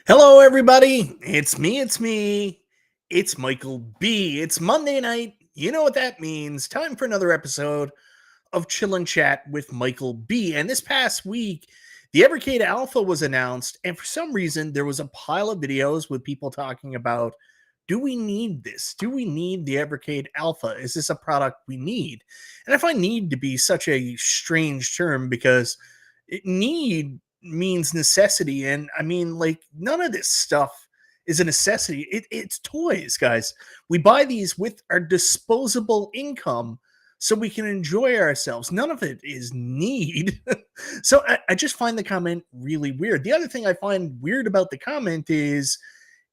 Hello, everybody. It's me. It's Michael B. It's Monday night. You know what that means. Time for another episode of Chill and Chat with Michael B. And this past week, the Evercade Alpha was announced. And for some reason, there was a pile of videos with people talking about, do we need this? Do we need the Evercade Alpha? Is this a product we need? And I find need to be such a strange term because need means necessity. And I mean, like, none of this stuff is a necessity. It's toys, guys. We buy these with our disposable income so we can enjoy ourselves. None of it is need. So I just find the comment really weird. The other thing I find weird about the comment is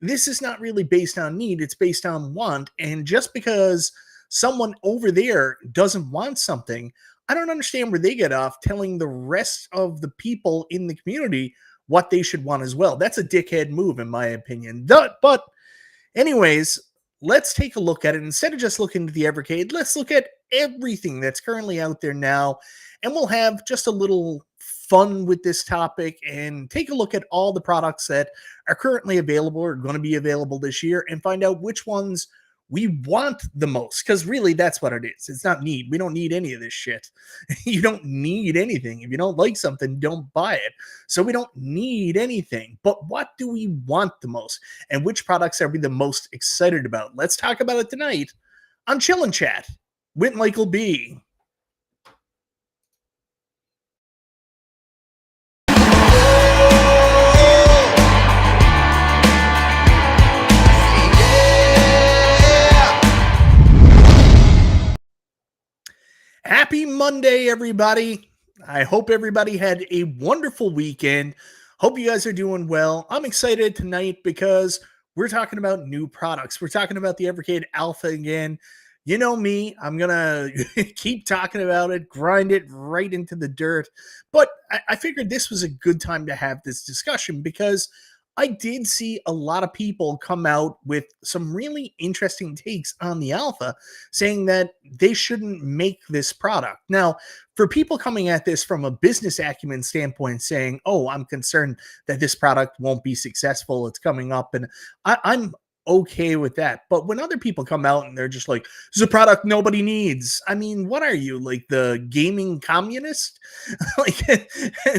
this is not really based on need, it's based on want. And just because someone over there doesn't want something, I don't understand where they get off telling the rest of the people in the community what they should want as well. That's a dickhead move, in my opinion. But, anyways, let's take a look at it. Instead of just looking at the Evercade, let's look at everything that's currently out there now. And we'll have just a little fun with this topic and take a look at all the products that are currently available or going to be available this year and find out which ones we want the most, because really that's what it is. It's not need. We don't need any of this shit. You don't need anything. If you don't like something, don't buy it. So we don't need anything. But what do we want the most? And which products are we the most excited about? Let's talk about it tonight on Chill and Chat with Michael B. Happy Monday, everybody. I hope everybody had a wonderful weekend. Hope you guys are doing well. I'm excited tonight because we're talking about new products. We're talking about the Evercade Alpha again. You know me, I'm going to keep talking about it, grind it right into the dirt. But I figured this was a good time to have this discussion because I did see a lot of people come out with some really interesting takes on the alpha, saying that they shouldn't make this product. Now, for people coming at this from a business acumen standpoint, saying, "Oh, I'm concerned that this product won't be successful. It's coming up," and I'm okay with that. But when other people come out and they're just like, "This is a product nobody needs," I mean, what are you, like the gaming communist? Like,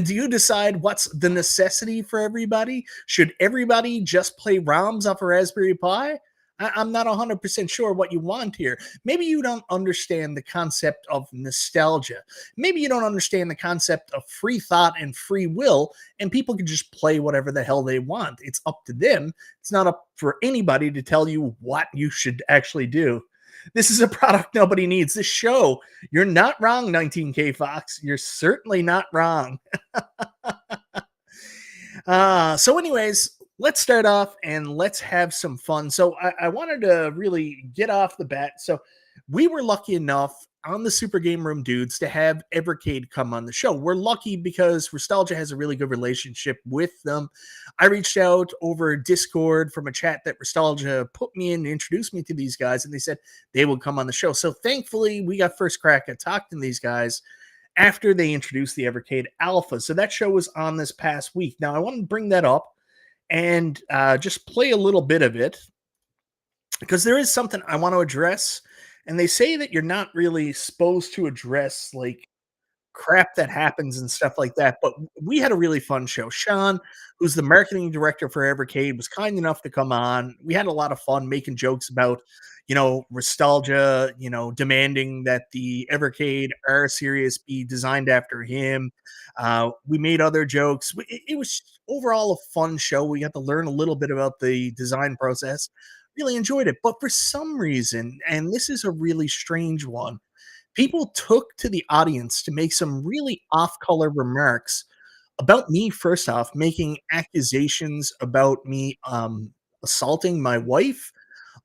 do you decide what's the necessity for everybody? Should everybody just play ROMs off a Raspberry Pi? I'm not 100% sure what you want here. Maybe you don't understand the concept of nostalgia. Maybe you don't understand the concept of free thought and free will, and people can just play whatever the hell they want. It's up to them. It's not up for anybody to tell you what you should actually do. This is a product nobody needs. This show, you're not wrong, 19K Fox. You're certainly not wrong. So, anyways, let's start off and let's have some fun. So, I wanted to really get off the bat. So, we were lucky enough on the Super Game Room Dudes to have Evercade come on the show. We're lucky because Nostalgia has a really good relationship with them. I reached out over Discord from a chat that Nostalgia put me in, introduced me to these guys, and they said they would come on the show. So, thankfully, we got first crack at talking to these guys after they introduced the Evercade Alpha. So that show was on this past week. Now, I want to bring that up and just play a little bit of it because there is something I want to address. And they say that you're not really supposed to address like crap that happens and stuff like that. But we had a really fun show. Sean, who's the marketing director for Evercade, was kind enough to come on. We had a lot of fun making jokes about, nostalgia, demanding that the Evercade R series be designed after him. We made other jokes. It was overall a fun show. We got to learn a little bit about the design process. Really enjoyed it. But for some reason, and this is a really strange one, people took to the audience to make some really off-color remarks about me, first off, making accusations about me, assaulting my wife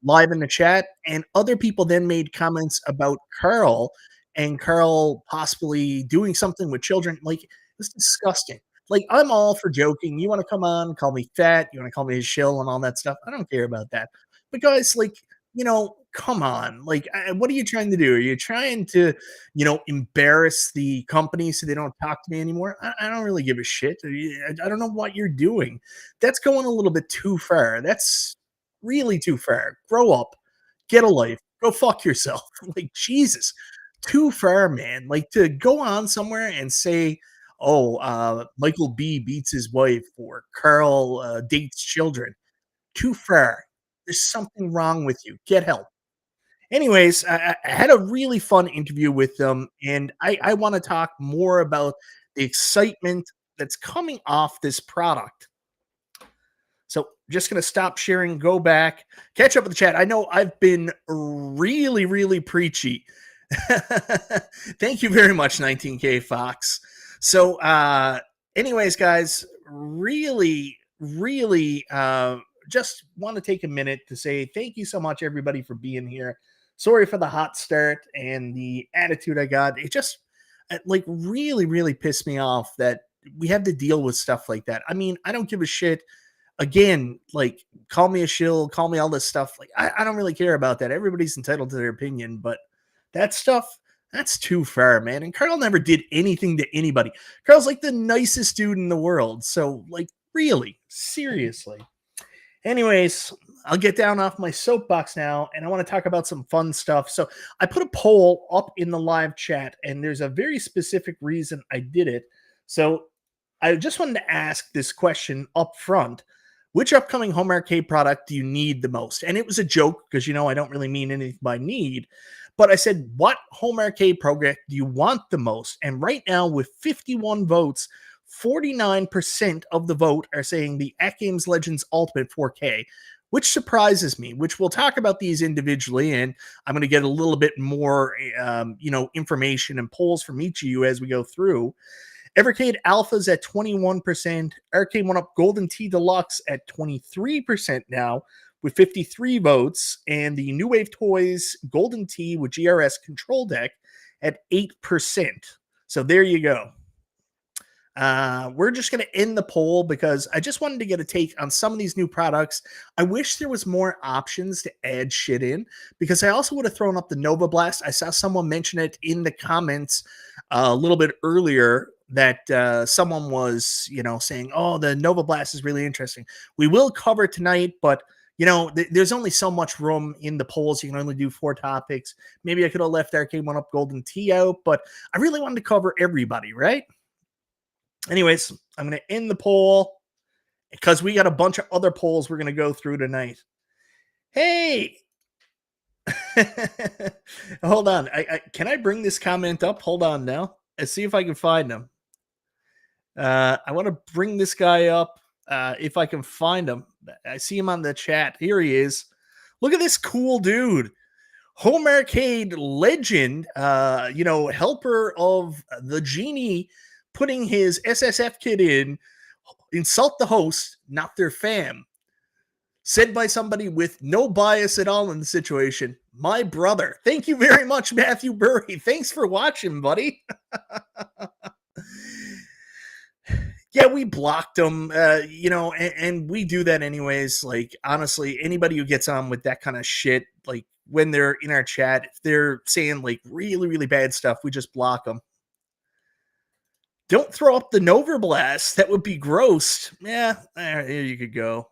live in the chat, and other people then made comments about Carl and Carl possibly doing something with children. Like, it's disgusting. Like, I'm all for joking. You wanna come on, call me fat, you wanna call me a shill and all that stuff. I don't care about that. But guys, like, come on. Like, what are you trying to do? Are you trying to, embarrass the company so they don't talk to me anymore? I don't really give a shit. I don't know what you're doing. That's going a little bit too far. That's really too far. Grow up, get a life, go fuck yourself. Like, Jesus, too far, man. Like, to go on somewhere and say, oh, Michael B beats his wife or Carl dates children. Too far. There's something wrong with you. Get help. Anyways, I had a really fun interview with them, and I want to talk more about the excitement that's coming off this product. So, just going to stop sharing, go back, catch up with the chat. I know I've been really, really preachy. Thank you very much, 19K Fox. So, anyways, guys, really, really just want to take a minute to say thank you so much, everybody, for being here. Sorry for the hot start and the attitude I got. It just like really, really pissed me off that we have to deal with stuff like that. I mean, I don't give a shit. Again, like, call me a shill, call me all this stuff. Like, I don't really care about that. Everybody's entitled to their opinion, but that stuff, that's too far, man. And Carl never did anything to anybody. Carl's like the nicest dude in the world. So, like, really, seriously. Anyways, I'll get down off my soapbox now, and I want to talk about some fun stuff. So I put a poll up in the live chat, and there's a very specific reason I did it. So I just wanted to ask this question up front. Which upcoming home arcade product do you need the most? And it was a joke because, I don't really mean anything by need. But I said, what home arcade project do you want the most? And right now, with 51 votes, 49% of the vote are saying the AtGames Legends Ultimate 4K, which surprises me, which we'll talk about these individually. And I'm going to get a little bit more, information and polls from each of you as we go through. Evercade Alpha's at 21%, Arcade1Up Golden Tee Deluxe at 23% now with 53 votes, and the New Wave Toys Golden Tee with GRS control deck at 8%. So there you go. We're just going to end the poll because I just wanted to get a take on some of these new products. I wish there was more options to add shit in because I also would have thrown up the Nova Blast. I saw someone mention it in the comments a little bit earlier that someone was, saying, oh, the Nova Blast is really interesting. We will cover it tonight, but there's only so much room in the polls. You can only do 4 topics. Maybe I could have left Arcade1Up Golden Tee out, but I really wanted to cover everybody, right? Anyways, I'm going to end the poll because we got a bunch of other polls we're going to go through tonight. Hey! Hold on. Can I bring this comment up? Hold on now. Let's see if I can find him. I want to bring this guy up if I can find him. I see him on the chat. Here he is. Look at this cool dude. Home arcade legend, helper of the genie, putting his SSF kit in, insult the host, not their fam. Said by somebody with no bias at all in the situation. My brother. Thank you very much, Matthew Burry. Thanks for watching, buddy. Yeah, we blocked them, and we do that anyways. Like, honestly, anybody who gets on with that kind of shit, like, when they're in our chat, if they're saying, like, really, really bad stuff, we just block them. Don't throw up the Nova Blast. That would be gross. Yeah, here you could go.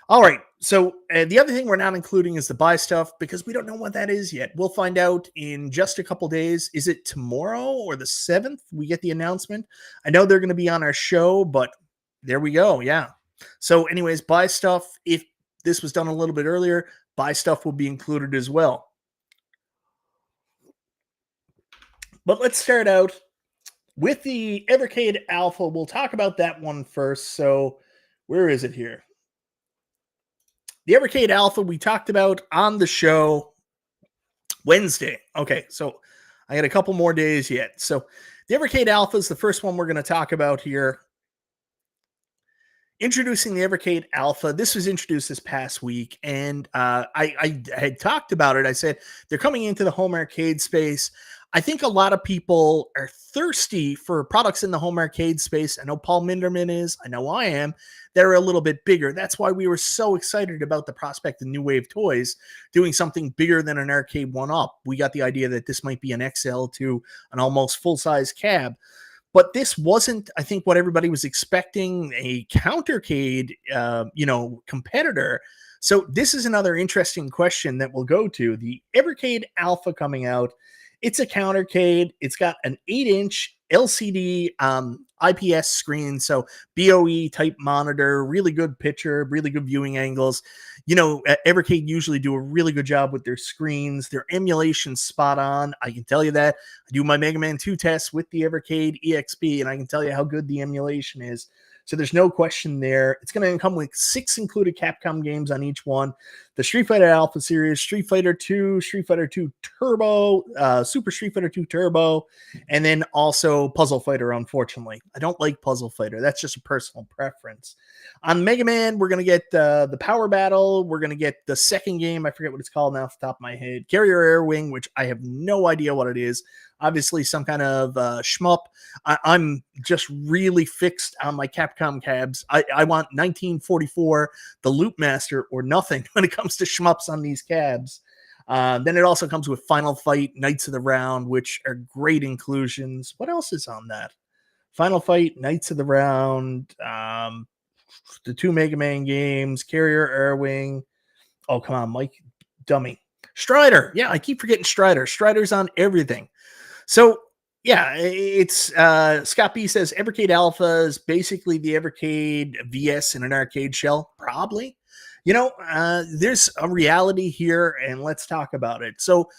All right. So the other thing we're not including is the buy stuff because we don't know what that is yet. We'll find out in just a couple days. Is it tomorrow or the 7th? We get the announcement. I know they're going to be on our show, but there we go. Yeah. So anyways, buy stuff. If this was done a little bit earlier, buy stuff will be included as well. But let's start out with the Evercade Alpha. We'll talk about that one first. So where is it here? The Evercade Alpha we talked about on the show Wednesday. Okay, so I got a couple more days yet. So the Evercade Alpha is the first one we're going to talk about here. Introducing the Evercade Alpha. This was introduced this past week, and I had talked about it. I said they're coming into the home arcade space. I think a lot of people are thirsty for products in the home arcade space. I know Paul Minderman is. I know I am. They're a little bit bigger. That's why we were so excited about the prospect of New Wave Toys doing something bigger than an Arcade1Up. We got the idea that this might be an XL to an almost full-size cab. But this wasn't, I think, what everybody was expecting, a countercade, competitor. So this is another interesting question that we'll go to. The Evercade Alpha coming out. It's a countercade. It's got an 8-inch LCD IPS screen, so BOE type monitor, really good picture, really good viewing angles. Evercade usually do a really good job with their screens. Their emulation spot on. I can tell you that. I do my Mega Man 2 tests with the Evercade EXP, and I can tell you how good the emulation is. So there's no question there. It's going to come with 6 included Capcom games on each one. The Street Fighter Alpha series, Street Fighter 2, Street Fighter 2 Turbo, Super Street Fighter 2 Turbo, and then also Puzzle Fighter, unfortunately. I don't like Puzzle Fighter. That's just a personal preference. On Mega Man, we're going to get the Power Battle. We're going to get the second game. I forget what it's called now off the top of my head. Carrier Air Wing, which I have no idea what it is. Obviously, some kind of shmup. I'm just really fixed on my Capcom cabs. I want 1944, the Loop Master, or nothing when it comes to shmups on these cabs. Then it also comes with Final Fight, Knights of the Round, which are great inclusions. What else is on that? Final Fight, Knights of the Round, the 2 Mega Man games, Carrier Air Wing. Oh, come on, Mike, dummy. Strider. Yeah, I keep forgetting Strider. Strider's on everything. So, yeah, it's Scott B says Evercade Alpha is basically the Evercade VS in an arcade shell. Probably. There's a reality here, and let's talk about it. So,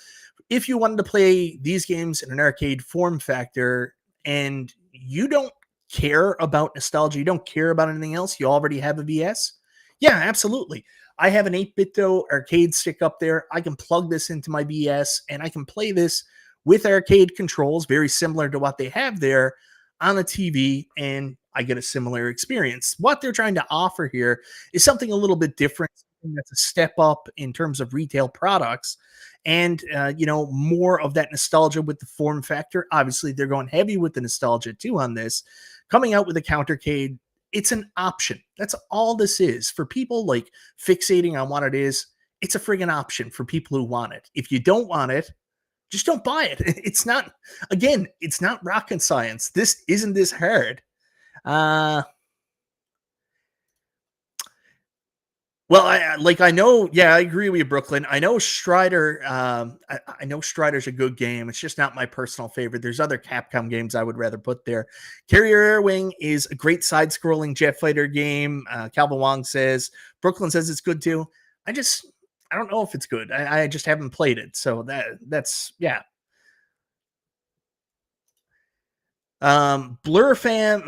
if you wanted to play these games in an arcade form factor and you don't care about nostalgia, you don't care about anything else, you already have a VS? Yeah, absolutely. I have an 8-bit-do arcade stick up there. I can plug this into my VS, and I can play this with arcade controls, very similar to what they have there on a TV, and I get a similar experience. What they're trying to offer here is something a little bit different, something that's a step up in terms of retail products, and more of that nostalgia with the form factor. Obviously, they're going heavy with the nostalgia too on this. Coming out with a countercade, it's an option. That's all this is. For people like fixating on what it is, it's a friggin' option for people who want it. If you don't want it, just don't buy it. It's not, again, it's not rocket science. This isn't this hard. Well, I know, yeah, I agree with you, Brooklyn. I know Strider, I know Strider's a good game. It's just not my personal favorite. There's other Capcom games I would rather put there. Carrier Air Wing is a great side-scrolling jet fighter game. Calvin Wong says. Brooklyn says it's good too. I don't know if it's good. I just haven't played it. So that's, yeah. Blurfman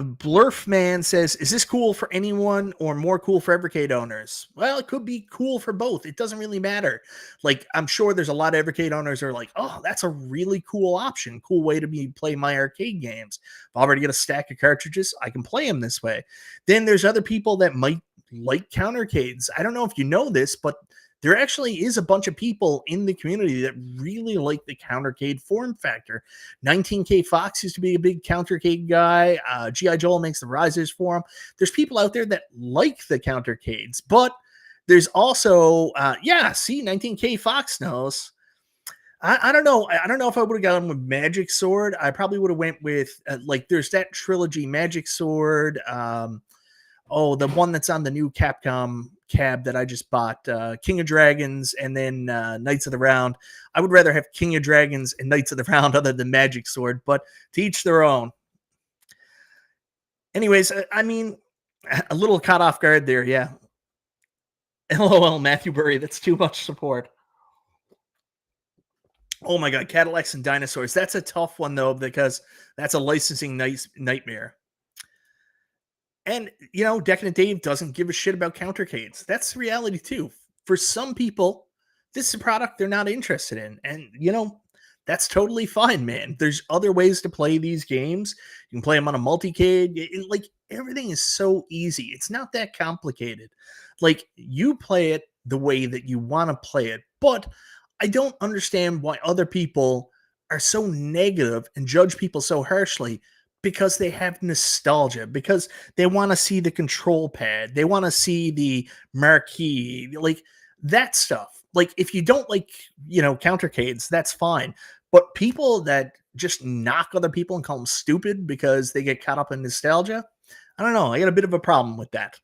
says, is this cool for anyone or more cool for Evercade owners? Well, it could be cool for both. It doesn't really matter. Like, I'm sure there's a lot of Evercade owners who are like, oh, that's a really cool option. Cool way to play my arcade games. If I already get a stack of cartridges, I can play them this way. Then there's other people that might like countercades. I don't know if you know this, but there actually is a bunch of people in the community that really like the countercade form factor. 19K Fox used to be a big countercade guy. G.I. Joel makes the risers for him. There's people out there that like the countercades, but there's also, 19K Fox knows. I don't know. I don't know if I would have gotten with Magic Sword. I probably would have went with, there's that trilogy, Magic Sword, the one that's on the new Capcom cab that I just bought, King of Dragons, and then Knights of the Round. I would rather have King of Dragons and Knights of the Round other than Magic Sword, but to each their own. Anyways, I mean, a little caught off guard there, yeah. LOL, Matthew Burry, that's too much support. Oh my God, Cadillacs and Dinosaurs. That's a tough one, though, because that's a licensing nightmare. And, Decadent Dave doesn't give a shit about countercades. That's the reality, too. For some people, this is a product they're not interested in. And, that's totally fine, man. There's other ways to play these games. You can play them on a multicade. Everything is so easy. It's not that complicated. You play it the way that you want to play it. But I don't understand why other people are so negative and judge people so harshly because they have nostalgia, because they want to see the control pad, they want to see the marquee, like that stuff. Like if you don't like, countercades, that's fine. But people that just knock other people and call them stupid because they get caught up in nostalgia, I don't know. I got a bit of a problem with that.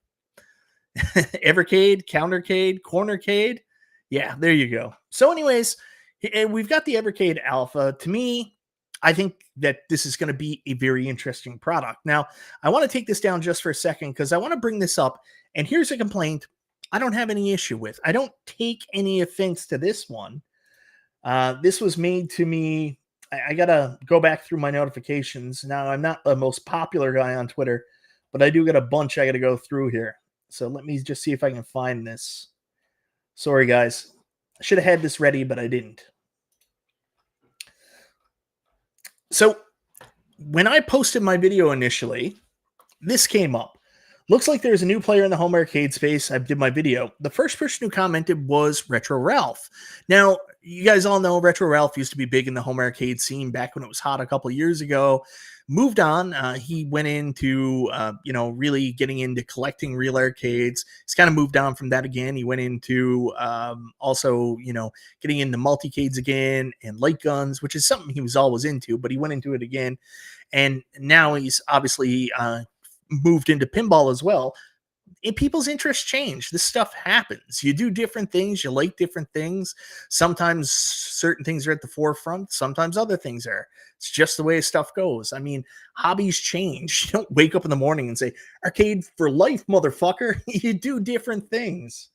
Evercade, countercade, cornercade. Yeah, there you go. So, anyways, we've got the Evercade Alpha. To me, I think that this is going to be a very interesting product. Now, I want to take this down just for a second because I want to bring this up. And here's a complaint I don't have any issue with. I don't take any offense to this one. This was made to me. I got to go back through my notifications. Now, I'm not the most popular guy on Twitter, but I do get a bunch I got to go through here. So let me just see if I can find this. Sorry, guys. I should have had this ready, but I didn't. So when I posted my video initially, this came up. Looks like there's a new player in the home arcade space. I did my video. The first person who commented was Retro Ralph. Now, you guys all know Retro Ralph used to be big in the home arcade scene back when it was hot a couple of years ago. Moved on. He went into, really getting into collecting real arcades. He's kind of moved on from that again. He went into also, getting into multicades again and light guns, which is something he was always into, but he went into it again. And now he's obviously moved into pinball as well. People's interests change. This stuff happens. You do different things. You like different things. Sometimes certain things are at the forefront. Sometimes other things are. It's just the way stuff goes. I mean, hobbies change. You don't wake up in the morning and say, arcade for life, motherfucker. You do different things.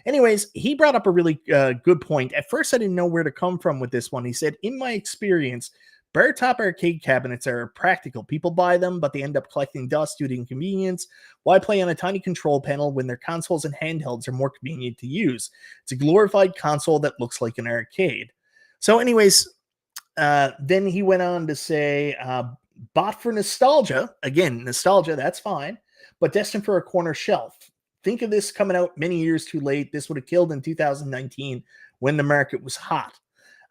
Anyways, he brought up a really good point. At first, I didn't know where to come from with this one. He said, in my experience, bar top arcade cabinets are practical. People buy them, but they end up collecting dust due to inconvenience. Why play on a tiny control panel when their consoles and handhelds are more convenient to use? It's a glorified console that looks like an arcade. So anyways, then he went on to say, bought for nostalgia. Again, nostalgia, that's fine, but destined for a corner shelf. Think of this coming out many years too late. This would have killed in 2019 when the market was hot.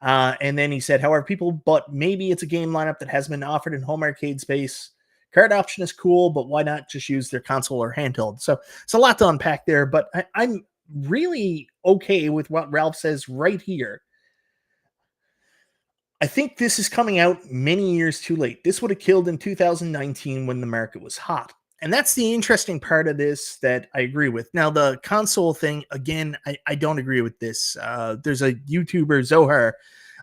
And then he said, however, but maybe it's a game lineup that has been offered in home arcade space. Card option is cool, but why not just use their console or handheld? So it's a lot to unpack there, but I'm really okay with what Ralph says right here. I think this is coming out many years too late. This would have killed in 2019 when the market was hot. And that's the interesting part of this that I agree with. Now, the console thing, again, I don't agree with this. There's a YouTuber, Zohar.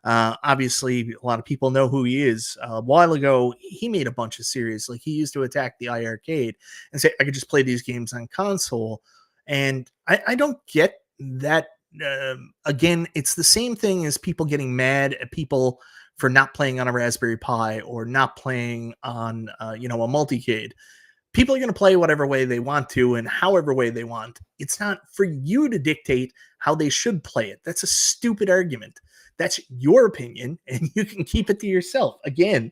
Obviously, a lot of people know who he is. A while ago, he made a bunch of series. Like, he used to attack the iArcade and say, I could just play these games on console. And I don't get that. Again, it's the same thing as people getting mad at people for not playing on a Raspberry Pi or not playing on, a multicade. People are going to play whatever way they want to and however way they want. It's not for you to dictate how they should play it. That's a stupid argument. That's your opinion, and you can keep it to yourself. Again,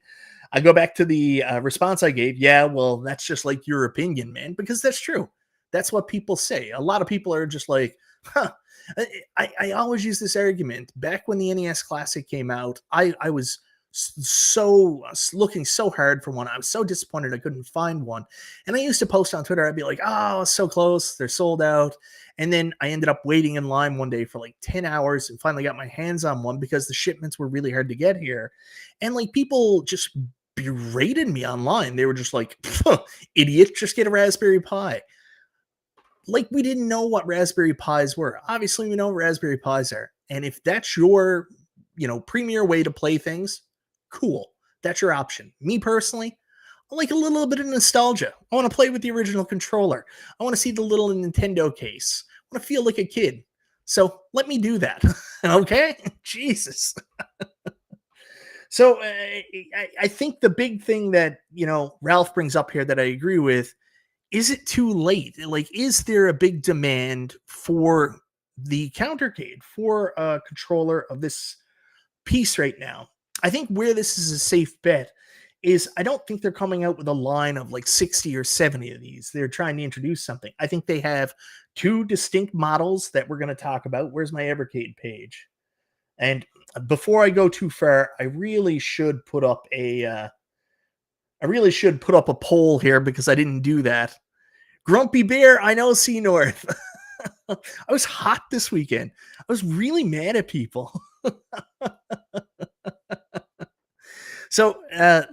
I go back to the response I gave. Yeah, well, that's just like your opinion, man, because that's true. That's what people say. A lot of people are just like, huh. I always use this argument. Back when the NES Classic came out, I was so looking so hard for one. I was so disappointed I couldn't find one. And I used to post on Twitter, I'd be like, oh, so close, they're sold out. And then I ended up waiting in line one day for like 10 hours and finally got my hands on one because the shipments were really hard to get here. And like people just berated me online. They were just like, idiot, just get a Raspberry Pi. Like we didn't know what Raspberry Pis were. Obviously, we know what Raspberry Pis are. And if that's your, premier way to play things, cool. That's your option. Me personally, I like a little bit of nostalgia. I want to play with the original controller. I want to see the little Nintendo case. I want to feel like a kid. So let me do that. Okay? Jesus. So I think the big thing that, Ralph brings up here that I agree with, is it too late? Like, is there a big demand for the countercade, for a controller of this piece right now? I think where this is a safe bet is I don't think they're coming out with a line of like 60 or 70 of these. They're trying to introduce something. I think they have two distinct models that we're going to talk about. Where's my Evercade page? And before I go too far, I really should put up a poll here because I didn't do that. Grumpy Bear, I know C North. I was hot this weekend. I was really mad at people. So I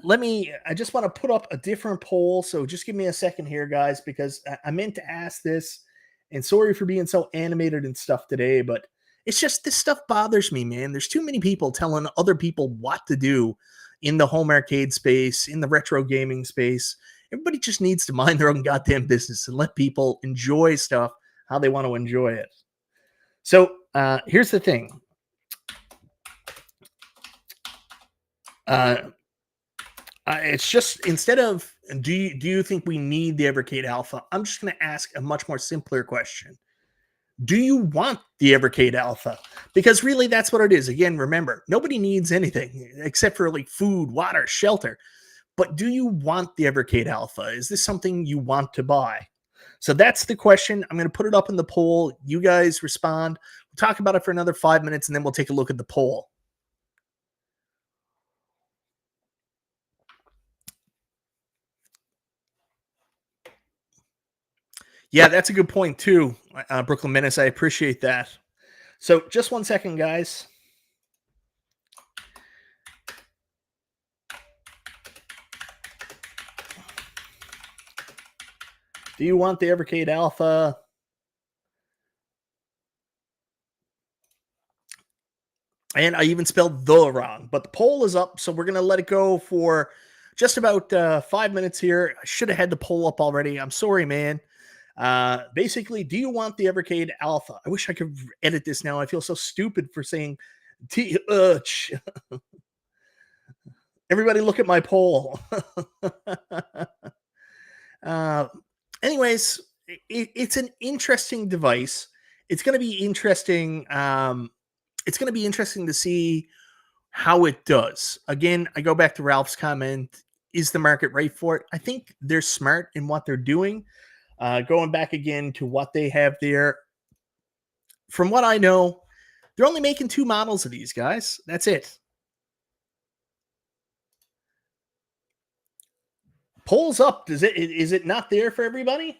just want to put up a different poll. So just give me a second here, guys, because I meant to ask this. And sorry for being so animated and stuff today, but it's just this stuff bothers me, man. There's too many people telling other people what to do in the home arcade space, in the retro gaming space. Everybody just needs to mind their own goddamn business and let people enjoy stuff how they want to enjoy it. So here's the thing. It's just, instead of do you think we need the Evercade Alpha, I'm just going to ask a much more simpler question. Do you want the Evercade Alpha? Because really that's what it is. Again, remember, nobody needs anything except for like food, water, shelter. But do you want the Evercade Alpha? Is this something you want to buy? So that's the question. I'm going to put it up in the poll. You guys respond. We'll talk about it for another 5 minutes, and then we'll take a look at the poll. Yeah, that's a good point too, Brooklyn Menace. I appreciate that. So just 1 second, guys. Do you want the Evercade Alpha? And I even spelled the wrong, but the poll is up, so we're going to let it go for just about 5 minutes here. I should have had the poll up already. I'm sorry, man. Basically, do you want the Evercade Alpha? I wish I could edit this now. I feel so stupid for saying everybody look at my poll. Anyways, it's an interesting device. It's going to be interesting. It's going to be interesting to see how it does. Again, I go back to Ralph's comment. Is the market right for it? I think they're smart in what they're doing. Going back again to what they have there. From what I know, they're only making 2 models of these, guys. That's it. Polls up. Is it not there for everybody?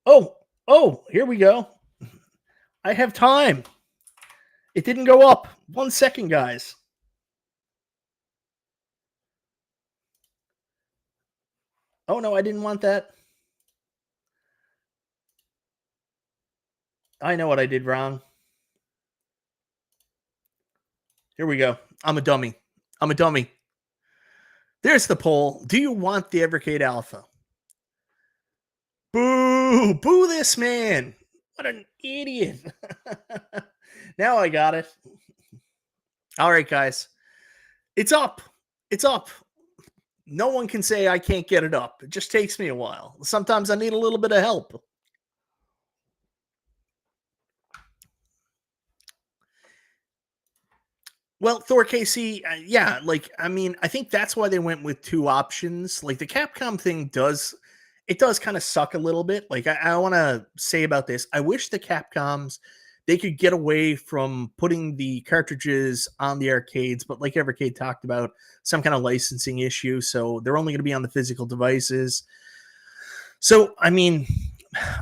Oh, here we go. I have time. It didn't go up. 1 second, guys. Oh, no, I didn't want that. I know what I did wrong. Here we go. I'm a dummy. There's the poll. Do you want the Evercade Alpha? Boo! Boo this man! What an idiot. Now I got it. All right, guys. It's up. It's up. No one can say I can't get it up. It just takes me a while. Sometimes I need a little bit of help. Well, Thor KC, yeah, I think that's why they went with 2 options. Like the Capcom thing does kind of suck a little bit. Like I want to say about this, I wish the Capcoms, they could get away from putting the cartridges on the arcades, but like Evercade talked about, some kind of licensing issue, so they're only going to be on the physical devices. So I mean,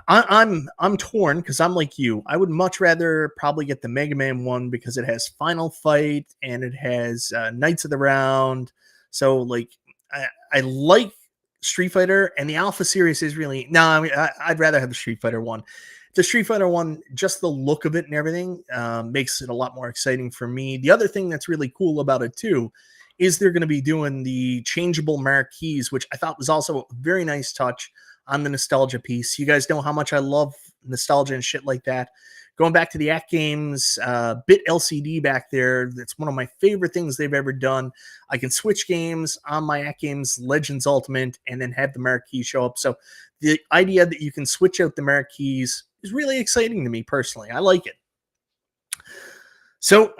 I'm torn because I'm like you. I would much rather probably get the Mega Man one because it has Final Fight and it has Knights of the Round. So like I like Street Fighter, and the Alpha series is really I'd rather have the Street Fighter one. The Street Fighter one, just the look of it and everything makes it a lot more exciting for me. The other thing that's really cool about it too is they're going to be doing the changeable marquees, which I thought was also a very nice touch on the nostalgia piece. You guys know how much I love nostalgia and shit like that. Going back to the AtGames bit LCD back there, that's one of my favorite things they've ever done. I can switch games on my AtGames Legends Ultimate and then have the marquee show up. So the idea that you can switch out the marquees is really exciting to me personally. I like it. So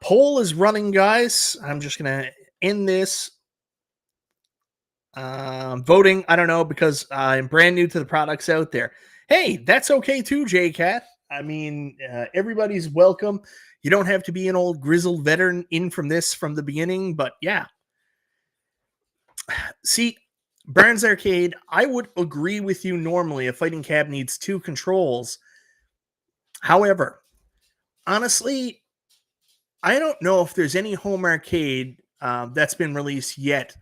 poll is running, guys. I'm just going to end this. Voting, I don't know, because I'm brand new to the products out there. Hey, that's okay too, JCat. I mean, everybody's welcome. You don't have to be an old grizzled veteran in from the beginning, but yeah. See, Burns Arcade, I would agree with you normally. A fighting cab needs 2 controls. However, honestly, I don't know if there's any home arcade that's been released yet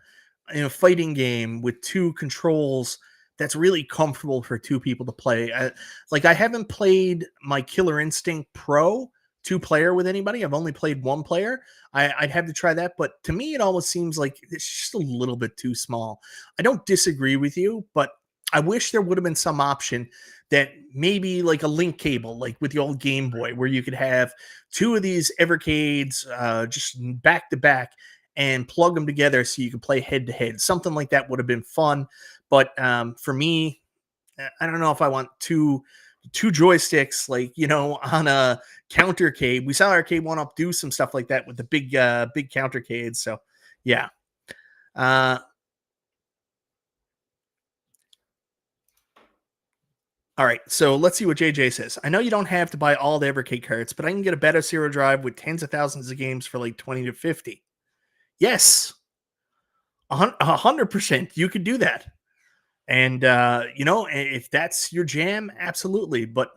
in a fighting game with 2 controls that's really comfortable for 2 people to play. I haven't played my Killer Instinct Pro 2-player with anybody. I've only played 1 player. I'd have to try that, but to me, it almost seems like it's just a little bit too small. I don't disagree with you, but I wish there would have been some option that maybe like a link cable, like with the old Game Boy, where you could have 2 of these Evercades just back to back and plug them together so you could play head to head. Something like that would have been fun. But for me, I don't know if I want two joysticks, like, on a countercade. We saw Arcade1Up do some stuff like that with the big countercades. So yeah. All right, so let's see what JJ says. I know you don't have to buy all the Evercade carts, but I can get a better Zero Drive with tens of thousands of games for like 20 to 50. Yes, 100%. You could do that. And, if that's your jam, absolutely. But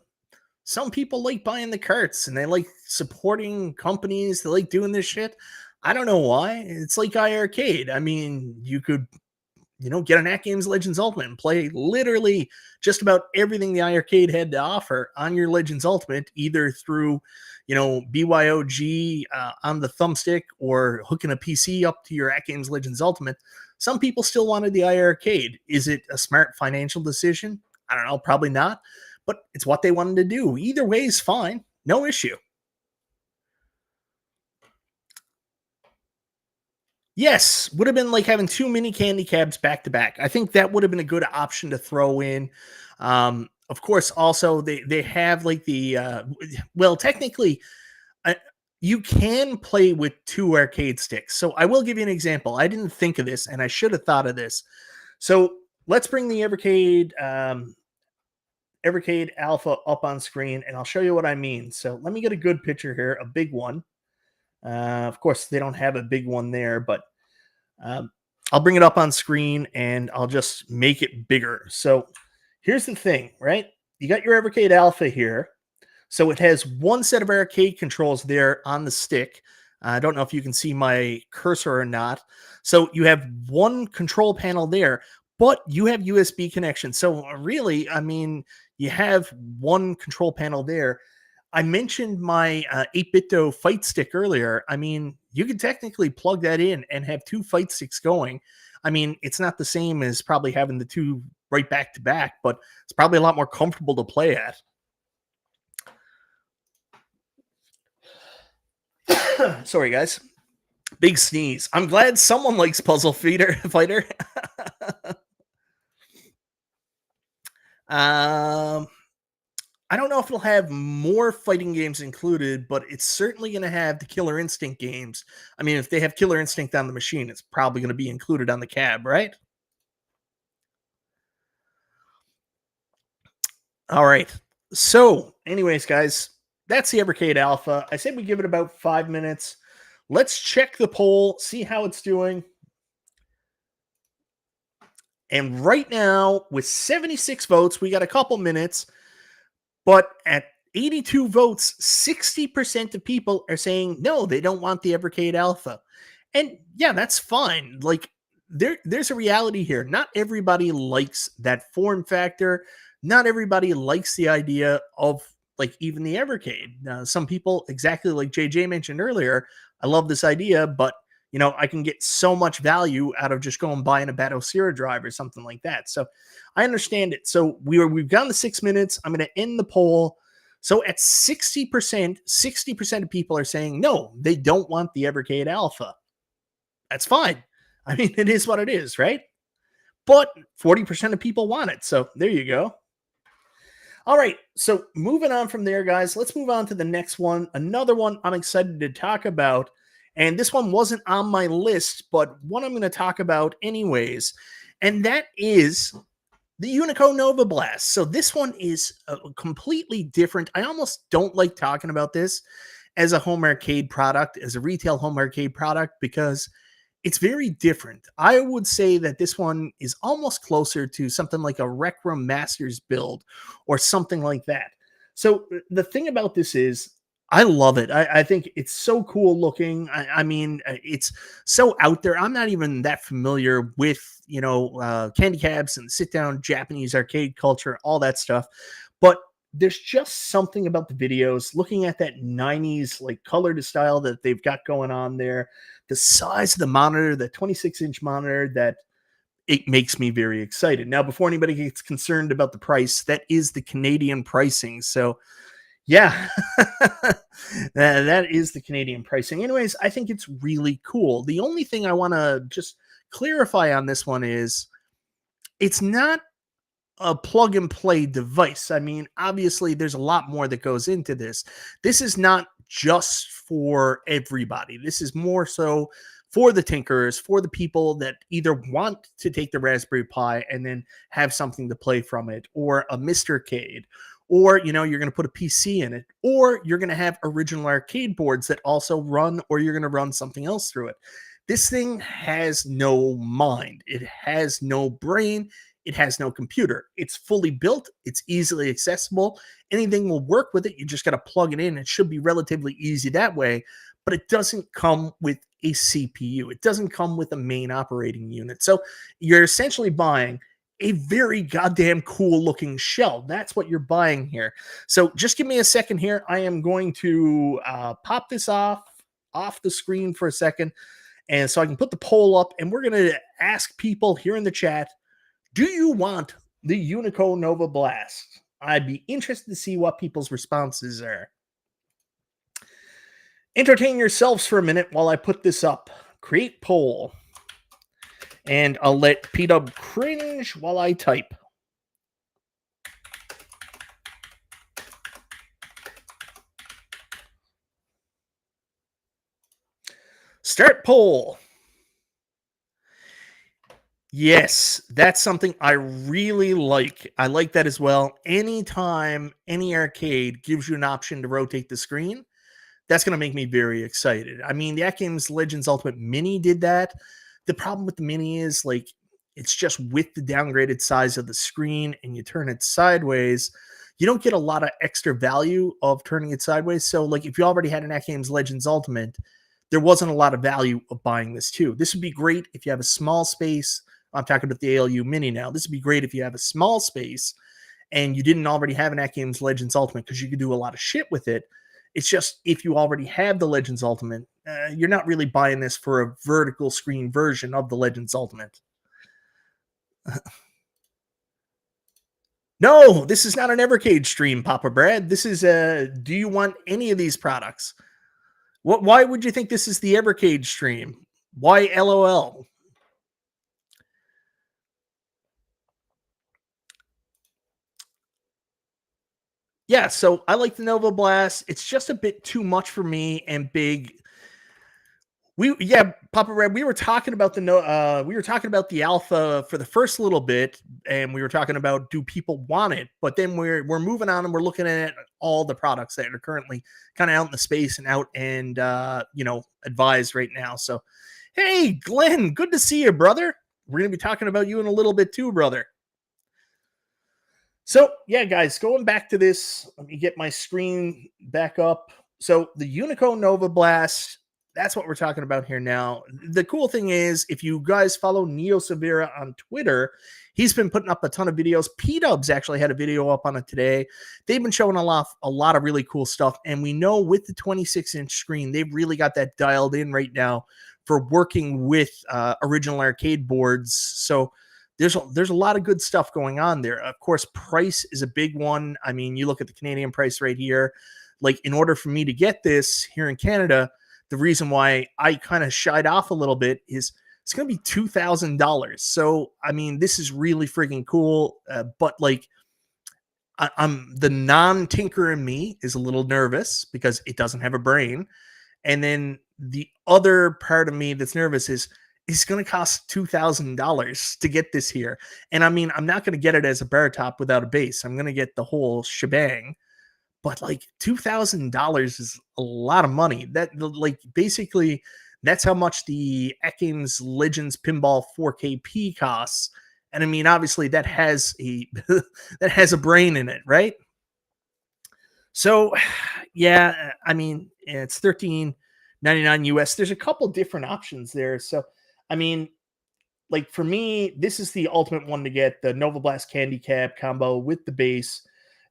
some people like buying the carts and they like supporting companies. They like doing this shit. I don't know why. It's like iArcade. I mean, you could get an AtGames Legends Ultimate and play literally just about everything the iArcade had to offer on your Legends Ultimate, either through, BYOG on the thumbstick or hooking a PC up to your AtGames Legends Ultimate. Some people still wanted the iArcade. Is it a smart financial decision? I don't know, probably not, but it's what they wanted to do. Either way is fine. No issue. Yes, would have been like having 2 mini candy cabs back to back. I think that would have been a good option to throw in. Of course, also they have like the well, technically, uh, you can play with 2 arcade sticks. So I will give you an example. I didn't think of this, and I should have thought of this. So let's bring the Evercade Alpha up on screen, and I'll show you what I mean. So let me get a good picture here, a big one. Of course, they don't have a big one there, but I'll bring it up on screen and I'll just make it bigger. So here's the thing, right? You got your Evercade Alpha here. So it has one set of arcade controls there on the stick. I don't know if you can see my cursor or not. So you have one control panel there, but you have USB connection. So really, I mean, you have one control panel there. I mentioned my 8-bit-do fight stick earlier. I mean, you could technically plug that in and have 2 fight sticks going. I mean, it's not the same as probably having the 2 right back to back, but it's probably a lot more comfortable to play at. Sorry, guys. Big sneeze. I'm glad someone likes Puzzle Fighter. I don't know if it'll have more fighting games included, but it's certainly going to have the Killer Instinct games. I mean, if they have Killer Instinct on the machine, it's probably going to be included on the cab, right? All right. So, anyways, guys, that's the Evercade Alpha. I said we give it about 5 minutes. Let's check the poll, see how it's doing. And right now, with 76 votes, we got a couple minutes. But at 82 votes, 60% of people are saying no, they don't want the Evercade Alpha. And yeah, that's fine. Like there's a reality here. Not everybody likes that form factor. Not everybody likes the idea of like even the Evercade. Some people, exactly like JJ mentioned earlier, I love this idea, but I can get so much value out of just going buying a Battle Zero drive or something like that. So I understand it. So we've gone to 6 minutes. I'm going to end the poll. So at 60% of people are saying no, they don't want the Evercade Alpha. That's fine. I mean, it is what it is, right? But 40% of people want it. So there you go. All right. So moving on from there, guys, let's move on to the next one. Another one I'm excited to talk about. And this one wasn't on my list, but one I'm going to talk about anyways. And that is the Unico Nova Blast. So this one is completely different. I almost don't like talking about this as a home arcade product, as a retail home arcade product, because it's very different. I would say that this one is almost closer to something like a Rec Room Masters build or something like that. So the thing about this is, I love it. I think it's so cool looking. I mean, it's so out there. I'm not even that familiar with, candy cabs and sit down Japanese arcade culture, all that stuff. But there's just something about the videos, looking at that 90s like color to style that they've got going on there, the size of the monitor, the 26-inch monitor, that it makes me very excited. Now, before anybody gets concerned about the price, that is the Canadian pricing. So, yeah, that is the Canadian pricing. Anyways, I think it's really cool. The only thing I want to just clarify on this one is it's not a plug and play device. I mean, obviously, there's a lot more that goes into this. This is not just for everybody. This is more so for the tinkerers, for the people that either want to take the Raspberry Pi and then have something to play from it, or a Mr. Arcade, or you're going to put a PC in it, or you're going to have original arcade boards that also run, or you're going to run something else through it. This thing has no mind. It has no brain. It has no computer. It's fully built. It's easily accessible. Anything will work with it. You just got to plug it in. It should be relatively easy that way, but it doesn't come with a CPU. It doesn't come with a main operating unit. So you're essentially buying a very goddamn cool looking shell. That's what you're buying here. So just give me a second here. I am going to pop this off the screen for a second, and so I can put the poll up, and we're going to ask people here in the chat, do you want the Unico Nova Blast? I'd be interested to see what people's responses are. Entertain yourselves for a minute while I put this up. Create poll. And I'll let P-Dub cringe while I type. Start poll. Yes, that's something I really like. I like that as well. Anytime any arcade gives you an option to rotate the screen, that's going to make me very excited. I mean, the AtGames Legends Ultimate Mini did that. The problem with the Mini is, like, it's just with the downgraded size of the screen and you turn it sideways, you don't get a lot of extra value of turning it sideways. So, like, if you already had an AtGames Legends Ultimate, there wasn't a lot of value of buying this too. This would be great if you have a small space. I'm talking about the ALU Mini now. This would be great if you have a small space and you didn't already have an AtGames Legends Ultimate, because you could do a lot of shit with it. It's just, if you already have the Legends Ultimate, you're not really buying this for a vertical screen version of the Legends Ultimate. No, this is not an Evercade stream, Papa Brad. This is do you want any of these products? Why would you think this is the Evercade stream? Why LOL? Yeah, so I like the Nova Blast. It's just a bit too much for me and big. Papa Red, we were talking about the Alpha for the first little bit, and we were talking about, do people want it? But then we're moving on, and we're looking at all the products that are currently kind of out in the space and out and advised right now. So, hey, Glenn, good to see you, brother. We're gonna be talking about you in a little bit too, brother. So, yeah, guys, going back to this, let me get my screen back up. So, the Unico Nova Blast, that's what we're talking about here now. The cool thing is, if you guys follow Neo Severa on Twitter, he's been putting up a ton of videos. P-Dubs actually had a video up on it today. They've been showing a lot of really cool stuff. And we know with the 26-inch screen, they've really got that dialed in right now for working with original arcade boards. So, there's a lot of good stuff going on there. Of course, price is a big one. I mean, you look at the Canadian price right here. Like, in order for me to get this here in Canada, the reason why I kind of shied off a little bit is it's going to be $2,000. So, I mean, this is really freaking cool. But like, I'm the non-tinker in me is a little nervous because it doesn't have a brain. And then the other part of me that's nervous is, is going to cost $2,000 to get this here. And I mean, I'm not going to get it as a bar top without a base. I'm going to get the whole shebang. But like $2,000 is a lot of money. That like basically that's how much the AtGames Legends Pinball 4KP costs. And I mean, obviously that has a that has a brain in it, right? So yeah, I mean, it's 13.99 US. There's a couple different options there. So I mean, like for me, this is the ultimate one to get, the Nova Blast Candy Cap combo with the base.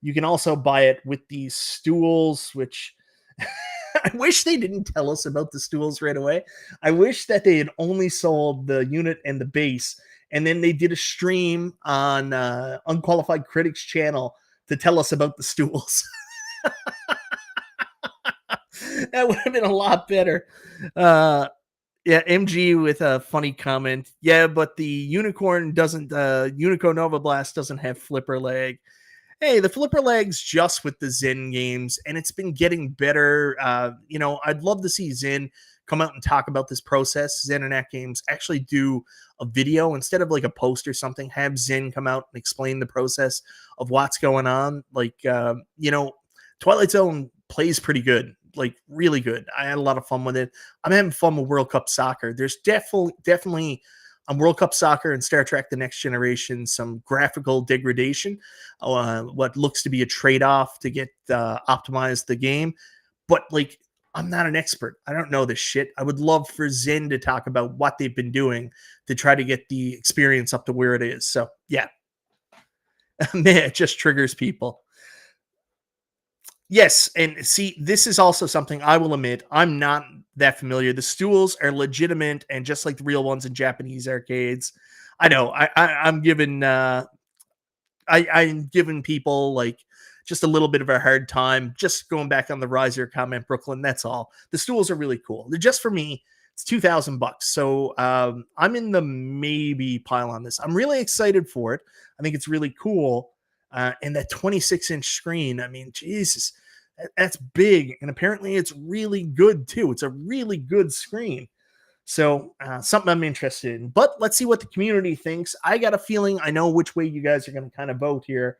You can also buy it with these stools, which I wish they didn't tell us about the stools right away. I wish that they had only sold the unit and the base, and then they did a stream on Unqualified Critics channel to tell us about the stools. That would have been a lot better. Yeah, MG with a funny comment. Yeah, but the unicorn doesn't, Unico Nova Blast doesn't have flipper leg. Hey, the flipper leg's just with the Zen games, and it's been getting better. I'd love to see Zen come out and talk about this process. Zen and AtGames actually do a video instead of like a post or something. Have Zen come out and explain the process of what's going on. Like, Twilight Zone plays pretty good, like really good. I had a lot of fun with it. I'm having fun with World Cup Soccer. There's definitely on World Cup Soccer and Star Trek The Next Generation some graphical degradation, what looks to be a trade-off to get optimize the game. But like, I'm not an expert. I don't know this shit. I would love for Zen to talk about what they've been doing to try to get the experience up to where it is. So yeah, man, it just triggers people. Yes, and see, this is also something I will admit I'm not that familiar. The stools are legitimate and just like the real ones in Japanese arcades. I know I'm giving I'm giving people like just a little bit of a hard time. Just going back on the Riser comment, Brooklyn. That's all. The stools are really cool. They're just for me. It's $2,000. So I'm in the maybe pile on this. I'm really excited for it. I think it's really cool. And that 26-inch screen, I mean, Jesus, that's big. And apparently it's really good too. It's a really good screen. So something I'm interested in. But let's see what the community thinks. I got a feeling I know which way you guys are going to kind of vote here.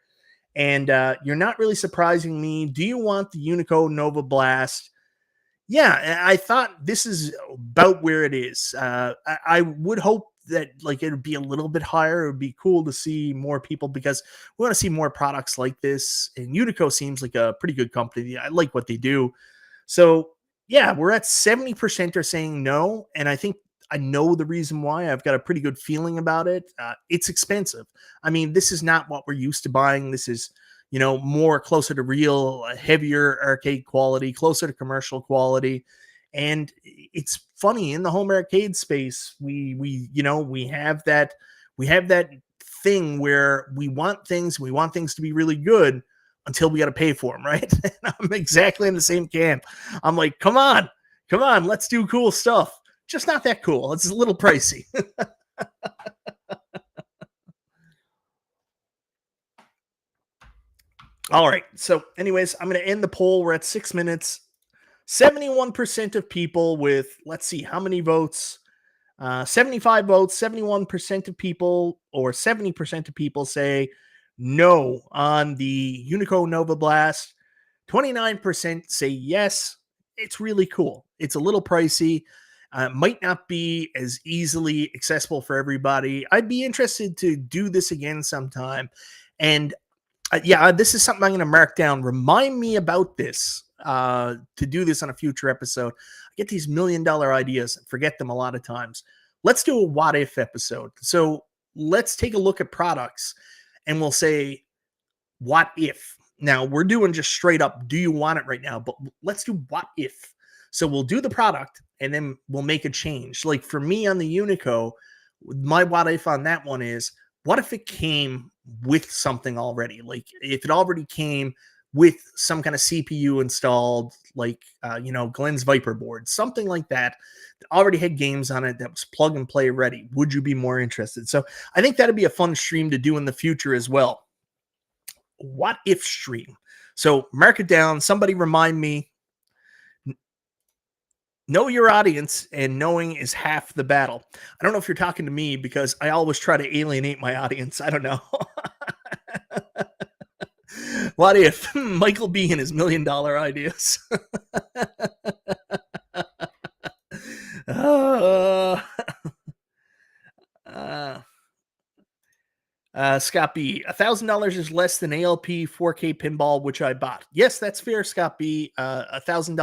And you're not really surprising me. Do you want the Unico Nova Blast? Yeah, I thought this is about where it is. I would hope that like it would be a little bit higher. It would be cool to see more people because we want to see more products like this. And Unico seems like a pretty good company. I like what they do. So yeah, we're at 70% are saying no, and I think I know the reason why. I've got a pretty good feeling about it. It's expensive. I mean, this is not what we're used to buying. This is more closer to real, heavier arcade quality, closer to commercial quality. And it's funny in the home arcade space, we have that thing where we want things to be really good until we got to pay for them, right? And I'm exactly in the same camp. I'm like, come on, let's do cool stuff. Just not that cool. It's a little pricey. All right. So, anyways, I'm going to end the poll. We're at 6 minutes. 71% of people with, let's see, how many votes? 75 votes. 71% of people, or 70% of people say no on the Unico Nova Blast. 29% say yes. It's really cool. It's a little pricey. Might not be as easily accessible for everybody. I'd be interested to do this again sometime. And this is something I'm going to mark down. Remind me about this to do this on a future episode. I get these $1 million ideas and forget them a lot of times. Let's do a what if episode. So let's take a look at products and we'll say, what if? Now we're doing just straight up, do you want it right now? But let's do what if. So we'll do the product and then we'll make a change. Like for me on the Unico, my what if on that one is, what if it came with something already? Like if it already came with some kind of CPU installed, like, Glenn's Viper board, something like that already had games on it that was plug and play ready. Would you be more interested? So I think that'd be a fun stream to do in the future as well. What if stream. So mark it down. Somebody remind me. Know your audience, and knowing is half the battle. I don't know if you're talking to me because I always try to alienate my audience. I don't know. What if Michael B and his $1 million ideas? uh, uh, Scott B, $1,000 is less than ALP 4K pinball, which I bought. Yes, that's fair, Scott B. $1,000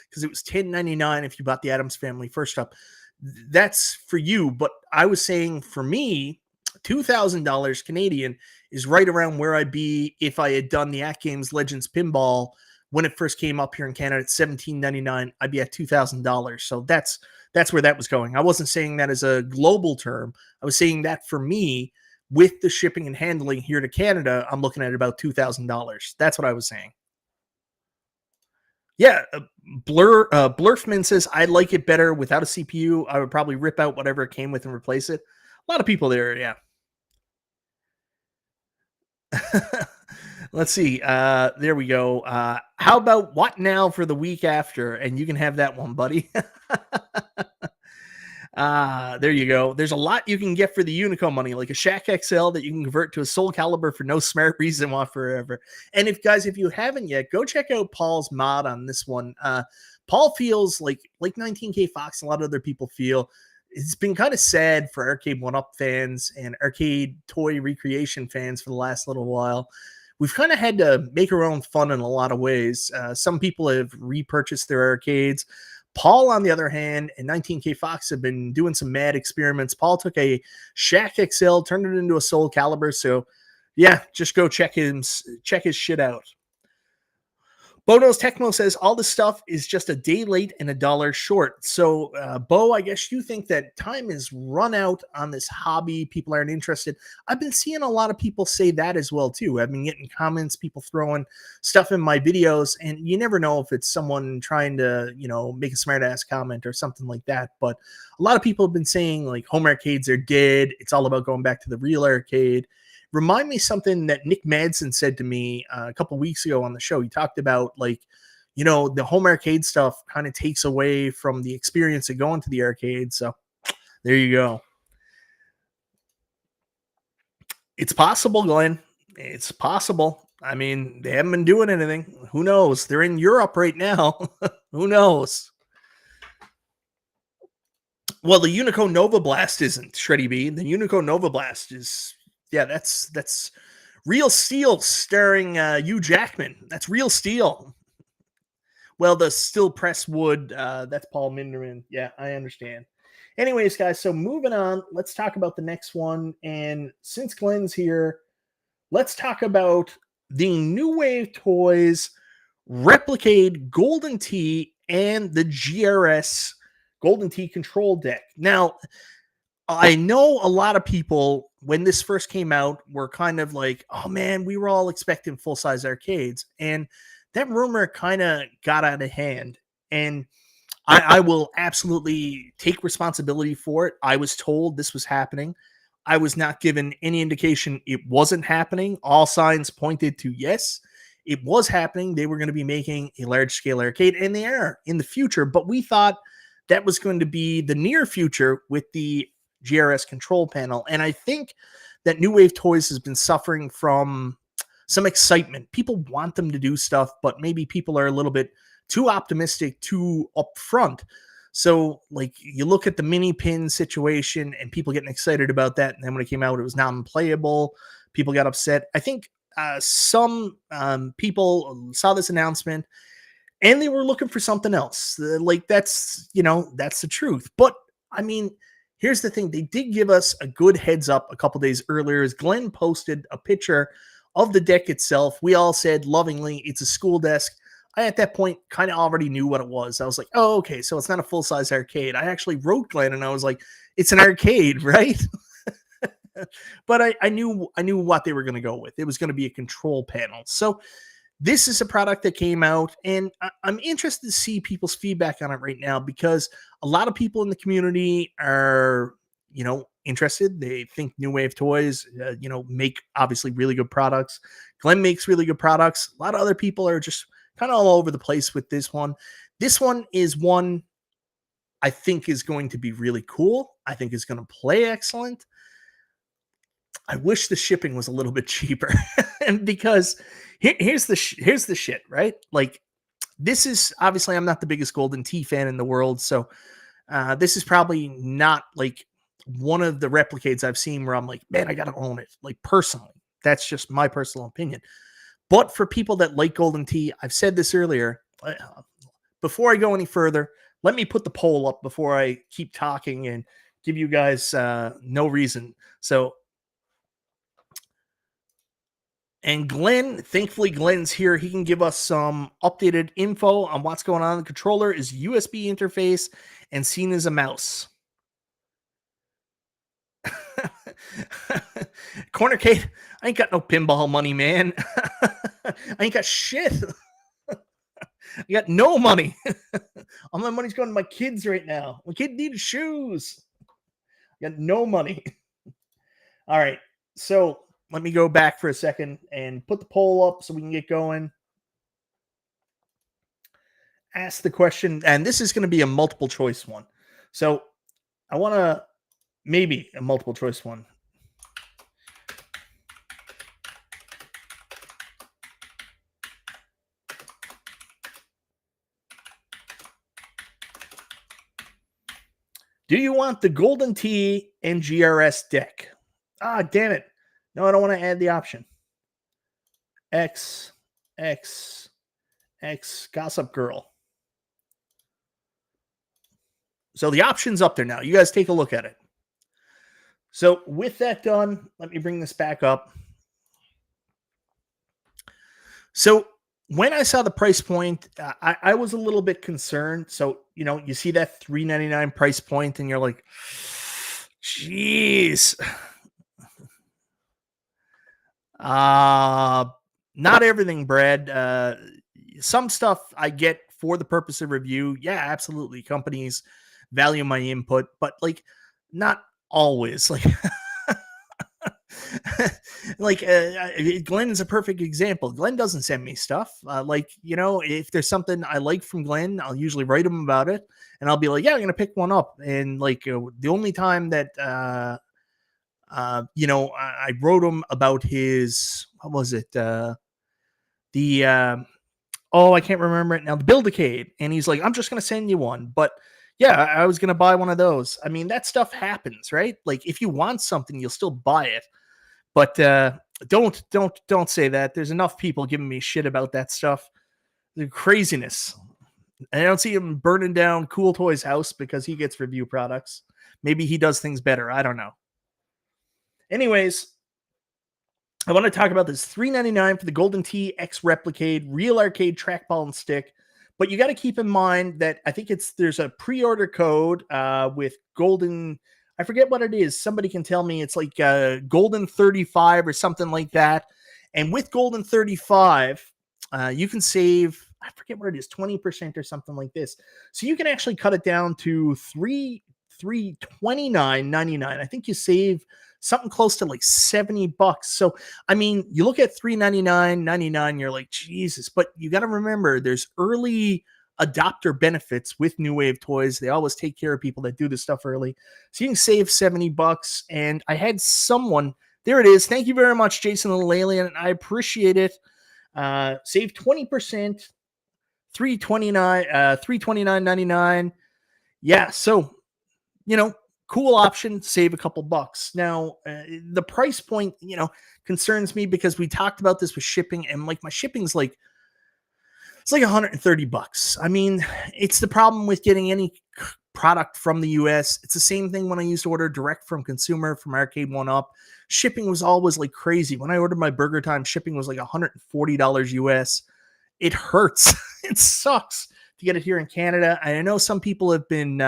because it was $10.99 if you bought the Adams Family first up. That's for you, but I was saying for me, $2,000 Canadian is right around where I'd be if I had done the AtGames Legends pinball when it first came up here in Canada at $17.99. I'd be at $2,000. So that's where that was going. I wasn't saying that as a global term. I was saying that for me, with the shipping and handling here to Canada, I'm looking at about $2,000. That's what I was saying. Yeah, Blurfman says I like it better without a CPU. I would probably rip out whatever it came with and replace it. A lot of people there, yeah. Let's see. There we go. How about what now for the week after? And you can have that one, buddy. There you go. There's a lot you can get for the Unico money, like a Shack XL that you can convert to a Soul Calibur for no smart reason why forever. And if you haven't yet, go check out Paul's mod on this one. Paul feels like 19K Fox, a lot of other people feel it's been kind of sad for Arcade1Up fans and arcade toy recreation fans for the last little while. We've kind of had to make our own fun in a lot of ways. Some people have repurchased their arcades. Paul, on the other hand, and 19K Fox have been doing some mad experiments. Paul took a Shack XL, turned it into a Soul Calibur. So, yeah, just go check his shit out. Bono's Tecmo says all this stuff is just a day late and $1 short. So, Bo, I guess you think that time is run out on this hobby. People aren't interested. I've been seeing a lot of people say that as well, too. I've been getting comments, people throwing stuff in my videos, and you never know if it's someone trying to, make a smart ass comment or something like that. But a lot of people have been saying, like, home arcades are dead. It's all about going back to the real arcade. Remind me something that Nick Madsen said to me a couple weeks ago on the show. He talked about the home arcade stuff kind of takes away from the experience of going to the arcade. So there you go. It's possible, Glenn. It's possible. I mean, they haven't been doing anything. Who knows? They're in Europe right now. Who knows? Well, the Unico Nova Blast isn't, Shreddy B. The Unico Nova Blast is, yeah, that's real steel starring Hugh Jackman. That's real steel. Well, the still press wood, that's Paul Minderman. Yeah, I understand. Anyways, guys, so moving on, let's talk about the next one. And since Glenn's here, let's talk about the New Wave Toys Replicade Golden Tee and the GRS Golden Tee control deck. Now, I know a lot of people, when this first came out, were kind of like, oh man, we were all expecting full-size arcades. And that rumor kind of got out of hand. And I will absolutely take responsibility for it. I was told this was happening. I was not given any indication it wasn't happening. All signs pointed to yes, it was happening. They were going to be making a large-scale arcade, and they are in the future. But we thought that was going to be the near future with the GRS control panel. And I think that New Wave Toys has been suffering from some excitement. People want them to do stuff, but maybe people are a little bit too optimistic, too upfront. So, like, you look at the mini pin situation and people getting excited about that. And then when it came out, it was non-playable. People got upset. I think some people saw this announcement and they were looking for something else. That's the truth. But, I mean, here's the thing. They did give us a good heads up a couple days earlier as Glenn posted a picture of the deck itself. We all said lovingly, it's a school desk. I, at that point, kind of already knew what it was. I was like, oh, okay, so it's not a full-size arcade. I actually wrote Glenn, and I was like, it's an arcade, right? But I knew what they were going to go with. It was going to be a control panel. So this is a product that came out, and I'm interested to see people's feedback on it right now because a lot of people in the community are, interested. They think New Wave Toys, make obviously really good products. Glenn makes really good products. A lot of other people are just kind of all over the place with this one. This one is one I think is going to be really cool. I think is going to play excellent. I wish the shipping was a little bit cheaper, and because here's the here's the shit, right? Like, this is obviously, I'm not the biggest Golden Tee fan in the world, so this is probably not like one of the replicades I've seen where I'm like, man, I gotta own it. Like, personally, that's just my personal opinion. But for people that like Golden Tee, I've said this earlier. Before I go any further, let me put the poll up before I keep talking and give you guys no reason. So, and Glenn, thankfully Glenn's here. He can give us some updated info on what's going on. The controller is USB interface and seen as a mouse. Corner Kate, I ain't got no pinball money, man. I ain't got shit. I got no money. All my money's going to my kids right now. My kid needs shoes. I got no money. All right. So let me go back for a second and put the poll up so we can get going. Ask the question, and this is going to be a multiple choice one. So I want to maybe a multiple choice one. Do you want the Golden Tee and GRS deck? Ah, damn it. No, I don't want to add the option. X, Gossip Girl. So the option's up there now. You guys take a look at it. So with that done, let me bring this back up. So when I saw the price point, I was a little bit concerned. So, you know, you see that $3.99 price point and you're like, jeez. Not everything, Brad. Some stuff I get for the purpose of review. Yeah, absolutely. Companies value my input, but like not always. Like, like Glenn is a perfect example. Glenn doesn't send me stuff. Like, you know, if there's something I like from Glenn, I'll usually write him about it, and I'll be like, yeah, I'm gonna pick one up. And like the only time that you know, I wrote him about his, what was it? Oh, I can't remember it now. The Build-A-Cade, and he's like, I'm just gonna send you one, but. Yeah, I was gonna buy one of those. I mean, that stuff happens, right? Like, if you want something, you'll still buy it. But don't say that. There's enough people giving me shit about that stuff. The craziness. I don't see him burning down Cool Toy's house because he gets review products. Maybe he does things better. I don't know. Anyways, I want to talk about this $3.99 for the Golden Tee X Replicade Real Arcade Trackball and Stick. But you got to keep in mind that I think there's a pre-order code with Golden. I forget what it is. Somebody can tell me. It's like Golden 35 or something like that. And with Golden 35, you can save, I forget what it is, 20% or something like this. So you can actually cut it down to $329.99. I think you save something close to like $70. So, I mean, you look at $399.99, you're like, Jesus, but you got to remember there's early adopter benefits with New Wave Toys. They always take care of people that do this stuff early. So you can save $70. And I had someone, there it is. Thank you very much, Jason Little Alien. I appreciate it. Save 20%, $329.99. Yeah. So, you know, cool option, save a couple bucks. Now, the price point, you know, concerns me because we talked about this with shipping, and like my shipping's like, it's like $130. I mean, it's the problem with getting any product from the US. It's the same thing when I used to order direct from consumer from Arcade1Up. Shipping was always like crazy. When I ordered my Burger Time, shipping was like $140 US. It hurts. It sucks to get it here in Canada. I know some people have been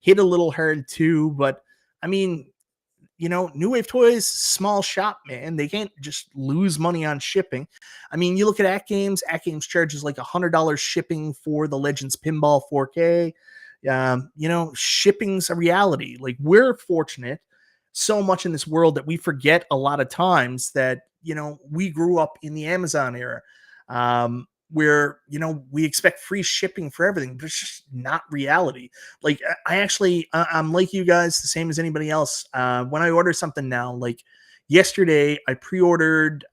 hit a little hard too, but I mean, you know, New Wave Toys, small shop, man. They can't just lose money on shipping. I mean, you look at AtGames. AtGames charges like $100 shipping for the Legends Pinball 4K. You know, shipping's a reality. Like, we're fortunate so much in this world that we forget a lot of times that, you know, we grew up in the Amazon era. where, you know, we expect free shipping for everything, but it's just not reality. Like I'm like you guys, the same as anybody else. When I order something now, like yesterday, I pre-ordered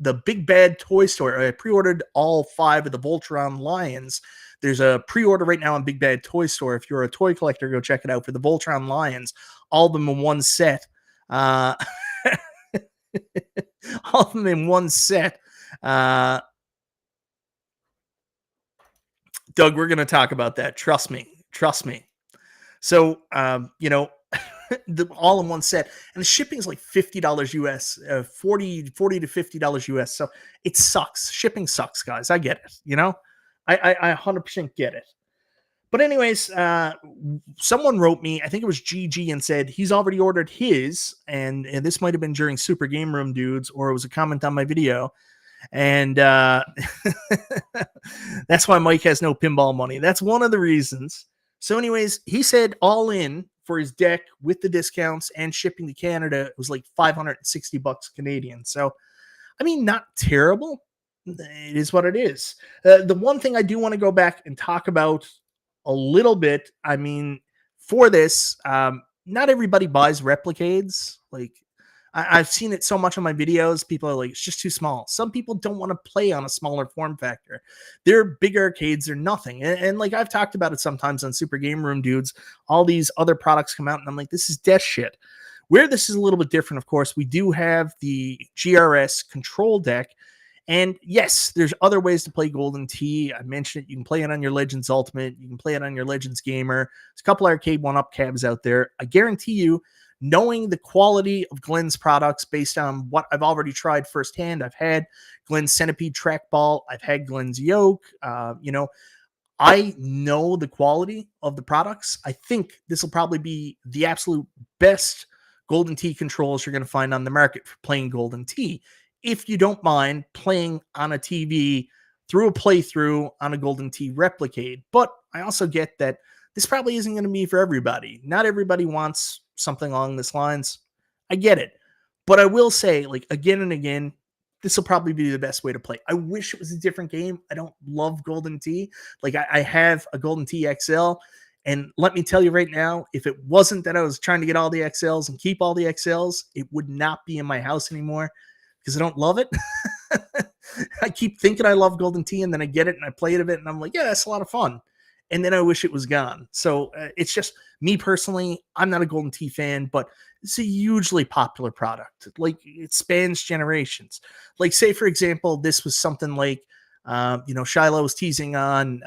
the Big Bad Toy Store. I pre-ordered all 5 of the Voltron Lions. There's a pre-order right now on Big Bad Toy Store. If you're a toy collector, go check it out for the Voltron Lions. All of them in one set. All of them in one set. Doug, we're going to talk about that. Trust me. Trust me. So, you know, all in one set, and the shipping is like $50 US, 40 to $50 US. So it sucks. Shipping sucks, guys. I get it. You know, I 100% get it. But anyways, someone wrote me, I think it was GG, and said he's already ordered his, and this might have been during Super Game Room Dudes, or it was a comment on my video. And that's why Mike has no pinball money. That's one of the reasons. So anyways, he said all in for his deck with the discounts and shipping to Canada, it was like $560 Canadian. So, I mean, not terrible. It is what it is. The one thing I do want to go back and talk about a little bit, I mean, for this, not everybody buys Replicades. Like, I've seen it so much on my videos. People are like, it's just too small. Some people don't want to play on a smaller form factor. They're big arcades are nothing. And like I've talked about it sometimes on Super Game Room Dudes, all these other products come out and I'm like, this is death shit. Where this is a little bit different, of course, we do have the GRS control deck. And yes, there's other ways to play Golden Tee. I mentioned it. You can play it on your Legends Ultimate. You can play it on your Legends Gamer. There's a couple Arcade1Up cabs out there. I guarantee you, knowing the quality of Glenn's products based on what I've already tried firsthand, I've had Glenn's Centipede trackball, I've had Glenn's yoke. You know, I know the quality of the products. I think this will probably be the absolute best Golden Tee controls you're going to find on the market for playing Golden Tee, if you don't mind playing on a TV through a playthrough on a Golden Tee Replicade. But I also get that this probably isn't going to be for everybody. Not everybody wants something along this lines. I get it. But I will say, like, again and again, this will probably be the best way to play. I wish it was a different game. I don't love Golden Tee. Like, I have a Golden Tee XL, and let me tell you right now, if it wasn't that I was trying to get all the XLs and keep all the XLs, it would not be in my house anymore because I don't love it. I keep thinking I love Golden Tee, and then I get it and I play it a bit, and I'm like, yeah, that's a lot of fun. And then I wish it was gone. So it's just me personally. I'm not a Golden Tee fan, but it's a hugely popular product. Like, it spans generations. Like, say, for example, this was something like, you know, Shiloh was teasing on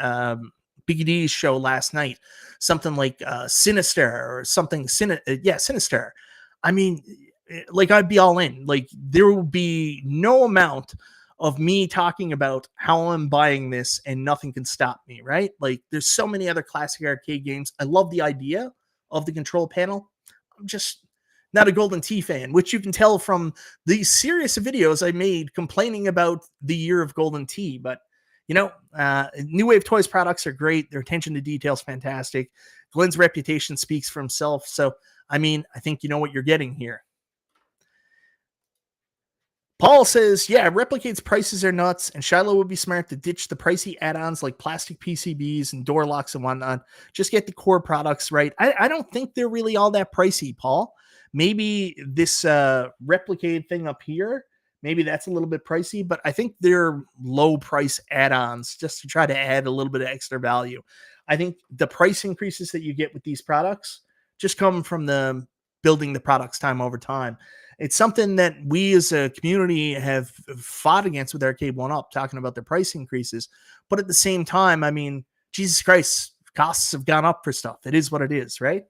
Biggie D's show last night, something like Sinister or something. Sinister. I mean, like, I'd be all in. Like, there will be no amount of me talking about how I'm buying this and nothing can stop me, right? Like, there's so many other classic arcade games. I love the idea of the control panel. I'm just not a Golden Tee fan, which you can tell from the serious videos I made complaining about the year of Golden Tee. But, you know, New Wave Toys products are great. Their attention to detail is fantastic. Glenn's reputation speaks for himself. So, I mean, I think you know what you're getting here. Paul says, yeah, Replicade's prices are nuts, and Shiloh would be smart to ditch the pricey add-ons like plastic PCBs and door locks and whatnot. Just get the core products right. I don't think they're really all that pricey, Paul. Maybe this Replicade thing up here, maybe that's a little bit pricey, but I think they're low-price add-ons just to try to add a little bit of extra value. I think the price increases that you get with these products just come from the building the products time over time. It's something that we as a community have fought against with Arcade1Up, talking about the price increases. But at the same time, I mean, Jesus Christ, costs have gone up for stuff. It is what it is, right?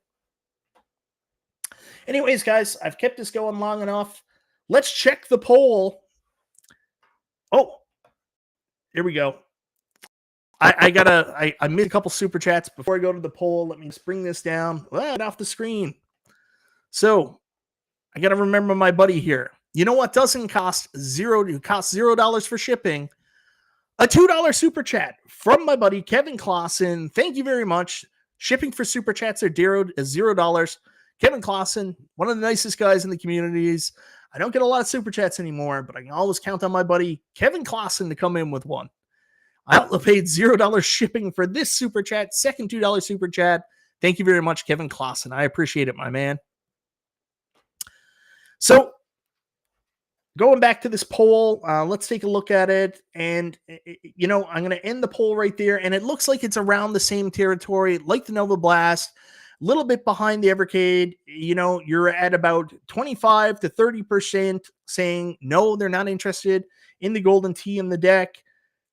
Anyways, guys, I've kept this going long enough. Let's check the poll. Oh, here we go. I missed a couple super chats before I go to the poll. Let me just bring this down right off the screen. So, I got to remember my buddy here. You know what doesn't cost $0? It costs $0 for shipping. A $2 super chat from my buddy Kevin Clausen. Thank you very much. Shipping for super chats are $0. Kevin Clausen, one of the nicest guys in the communities. I don't get a lot of super chats anymore, but I can always count on my buddy Kevin Clausen to come in with one. I also paid $0 shipping for this super chat, second $2 super chat. Thank you very much, Kevin Clausen. I appreciate it, my man. So, going back to this poll, let's take a look at it. And, I'm going to end the poll right there. And it looks like it's around the same territory, like the Nova Blast, a little bit behind the Evercade. You're at about 25 to 30% saying no, they're not interested in the Golden Tee in the deck.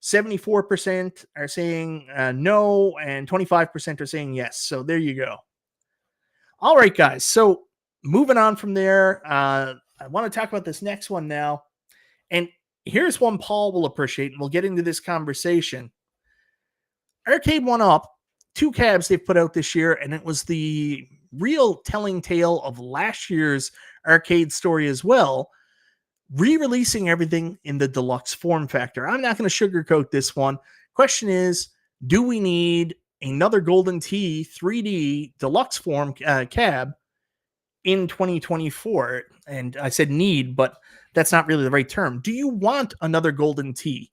74% are saying no, and 25% are saying yes. So there you go. All right, guys. So moving on from there, I want to talk about this next one now. And here's one Paul will appreciate, and we'll get into this conversation. Arcade1Up, 2 cabs they've put out this year, and it was the real telling tale of last year's arcade story as well, re-releasing everything in the deluxe form factor. I'm not going to sugarcoat this one. Question is, do we need another Golden Tee 3D deluxe form cab in 2024? And I said need, but that's not really the right term. Do you want another Golden Tee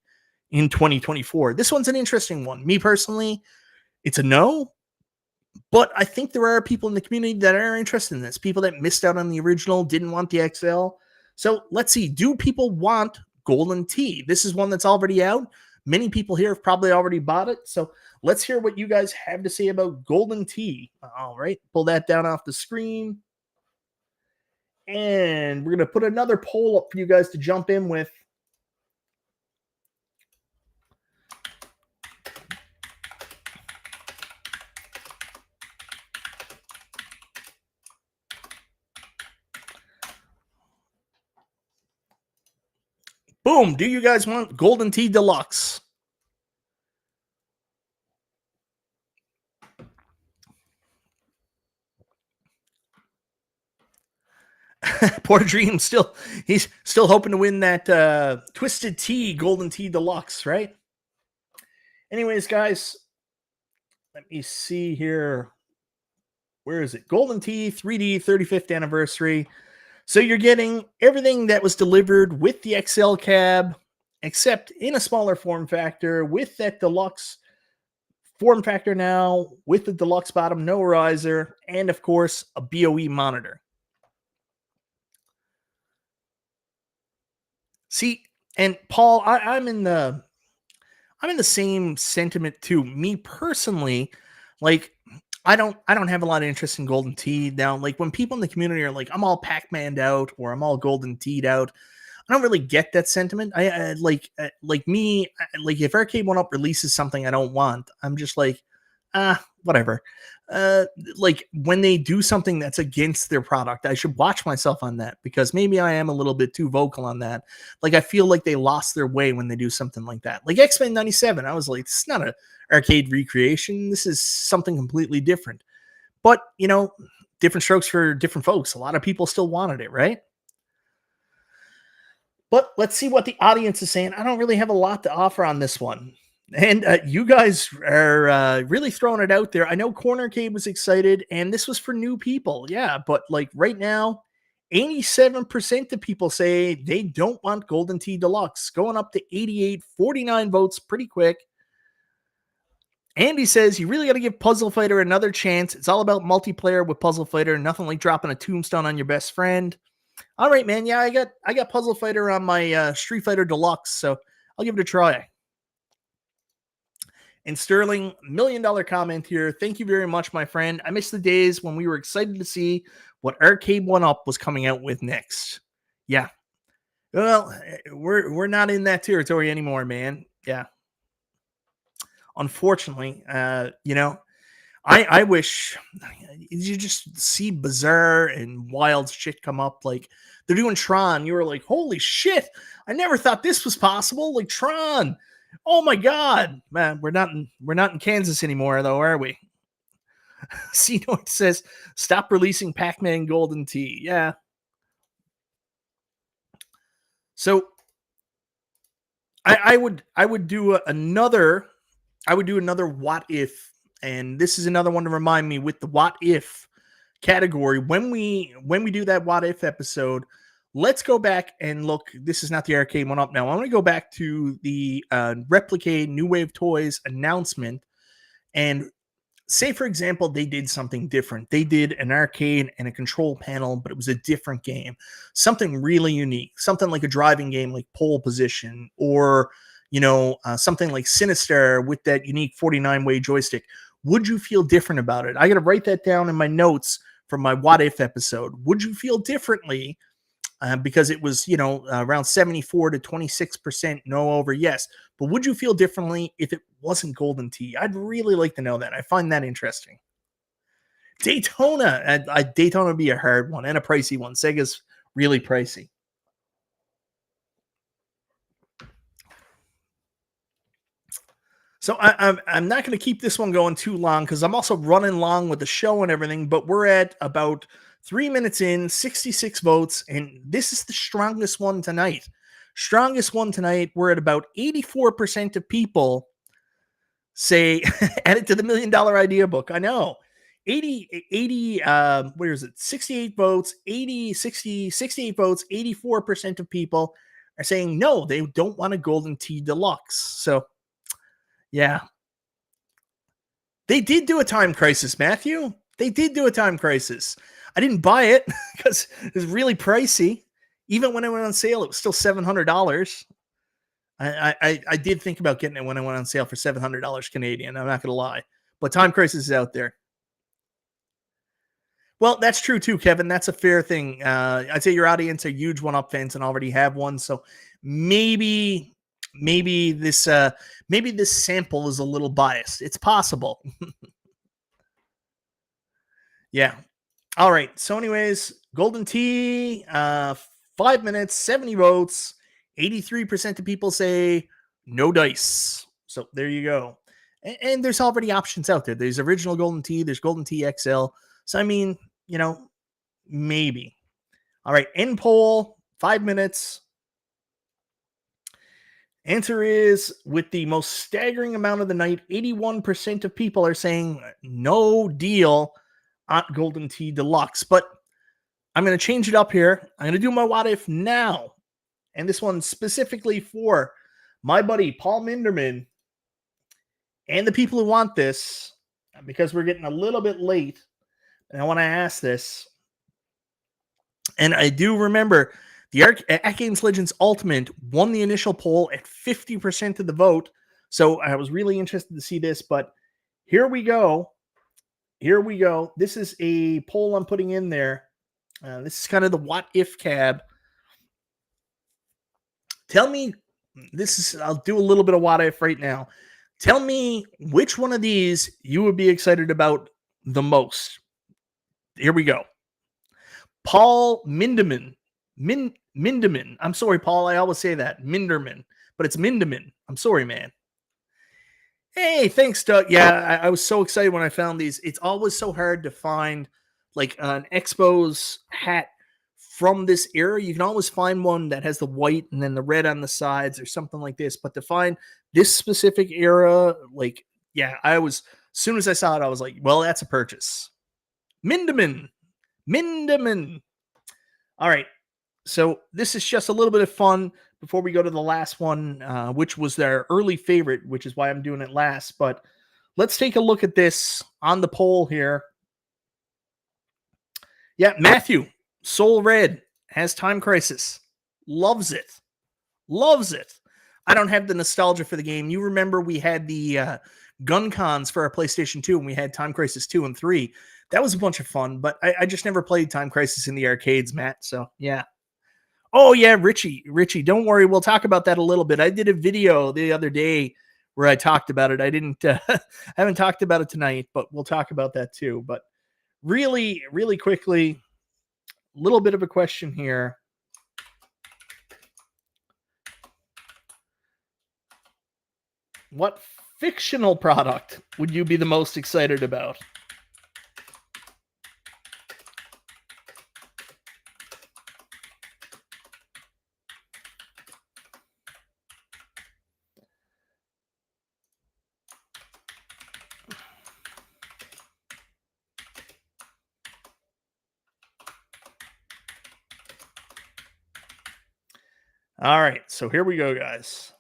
in 2024? This one's an interesting one. Me personally, it's a no, but I think there are people in the community that are interested in this. People that missed out on the original, didn't want the XL. So let's see, do people want Golden Tee? This is one that's already out. Many people here have probably already bought it. So let's hear what you guys have to say about Golden Tee. All right, pull that down off the screen. And we're going to put another poll up for you guys to jump in with. Boom. Do you guys want Golden Tee Deluxe? Poor Dream he's still hoping to win that Twisted Tea Golden Tee Deluxe, right? Anyways, guys, let me see here. Where is it? Golden Tee 3D 35th anniversary. So you're getting everything that was delivered with the XL cab, except in a smaller form factor with that deluxe form factor now, with the deluxe bottom, no riser, and of course a BOE monitor. See, and Paul, I'm in the same sentiment too. Me personally, like I don't have a lot of interest in Golden Tee now. Like when people in the community are like, I'm all Pac-Man'd out or I'm all Golden Teed out, I don't really get that sentiment. I like me, like if Arcade1Up releases something I don't want, I'm just like, whatever. Like when they do something that's against their product, I should watch myself on that because maybe I am a little bit too vocal on that. Like I feel like they lost their way when they do something like that. Like X-Men 97, I was like, this is not an arcade recreation. This is something completely different. But, different strokes for different folks. A lot of people still wanted it, right? But let's see what the audience is saying. I don't really have a lot to offer on this one. And you guys are really throwing it out there. I know Cornercade was excited, and this was for new people. Yeah, but like right now, 87% of people say they don't want Golden Tee Deluxe, going up to 88, 49 votes pretty quick. Andy says, you really got to give Puzzle Fighter another chance. It's all about multiplayer with Puzzle Fighter. Nothing like dropping a tombstone on your best friend. All right, man. Yeah, I got Puzzle Fighter on my Street Fighter Deluxe, so I'll give it a try. And Sterling, $1 million comment here. Thank you very much, my friend. I miss the days when we were excited to see what Arcade1Up was coming out with next. Yeah. Well, we're not in that territory anymore, man. Yeah. Unfortunately, I wish you just see bizarre and wild shit come up. Like they're doing Tron. You were like, holy shit. I never thought this was possible. Like Tron. Oh my God, man, we're not in Kansas anymore, though, are we? See, it says stop releasing Pac-Man Golden Tee. Yeah. So I would do another what if, and this is another one to remind me with the what if category. When we do that what if episode, let's go back and look. This is not the Arcade1Up now. I want to go back to the Replicade New Wave Toys announcement and say, for example, they did something different. They did an arcade and a control panel, but it was a different game, something really unique, something like a driving game like Pole Position, or something like Sinister with that unique 49-way joystick. Would you feel different about it? I got to write that down in my notes from my What If episode. Would you feel differently? Because it was, around 74 to 26% no over yes. But would you feel differently if it wasn't Golden Tee? I'd really like to know that. I find that interesting. Daytona. Daytona would be a hard one and a pricey one. Sega's really pricey. So I'm not going to keep this one going too long because I'm also running long with the show and everything, but we're at about 3 minutes in, 66 votes, and this is the strongest one tonight. Strongest one tonight. We're at about 84% of people say add it to the $1 million idea book. I know. 80, where is it? 68 votes, 80, 60, 68 votes, 84% of people are saying no, they don't want a Golden Tee Deluxe. So, yeah. They did do a Time Crisis, Matthew. They did do a Time Crisis. I didn't buy it because it was really pricey. Even when it went on sale, it was still $700. I did think about getting it when it went on sale for $700 Canadian. I'm not going to lie. But Time Crisis is out there. Well, that's true too, Kevin. That's a fair thing. I'd say your audience are huge 1-Up fans and already have one. So maybe this sample is a little biased. It's possible. Yeah. All right. So anyways, Golden Tee, 5 minutes, 70 votes, 83% of people say no dice. So there you go. And there's already options out there. There's original Golden Tee, there's Golden Tee XL. So I mean, maybe. All right, end poll, 5 minutes. Answer is, with the most staggering amount of the night, 81% of people are saying no deal on Golden Tee Deluxe. But I'm going to change it up here. I'm going to do my What If now. And this one's specifically for my buddy Paul Minderman and the people who want this, because we're getting a little bit late. And I want to ask this. And I do remember the AtGames Legends Ultimate won the initial poll at 50% of the vote. So I was really interested to see this, but here we go. Here we go. This is a poll I'm putting in there. This is kind of the What If cab. Tell me, I'll do a little bit of What If right now. Tell me which one of these you would be excited about the most. Here we go. Paul Minderman. Minderman. I'm sorry, Paul. I always say that. Minderman. But it's Minderman. I'm sorry, man. Hey, thanks, Doug. Yeah, I was so excited when I found these. It's always so hard to find like an Expos hat from this era. You can always find one that has the white and then the red on the sides or something like this. But to find this specific era, like, yeah, as soon as I saw it, I was like, well, that's a purchase. Minderman. All right. So this is just a little bit of fun before we go to the last one, which was their early favorite, which is why I'm doing it last. But let's take a look at this on the poll here. Yeah, Matthew, Soul Red, has Time Crisis. Loves it. I don't have the nostalgia for the game. You remember we had the gun cons for our PlayStation 2, and we had Time Crisis 2 and 3. That was a bunch of fun, but I just never played Time Crisis in the arcades, Matt. So, yeah. Oh, yeah, Richie, don't worry. We'll talk about that a little bit. I did a video the other day where I talked about it. I didn't, I haven't talked about it tonight, but we'll talk about that too. But really, really quickly, a little bit of a question here. What fictional product would you be the most excited about? All right, so here we go, guys.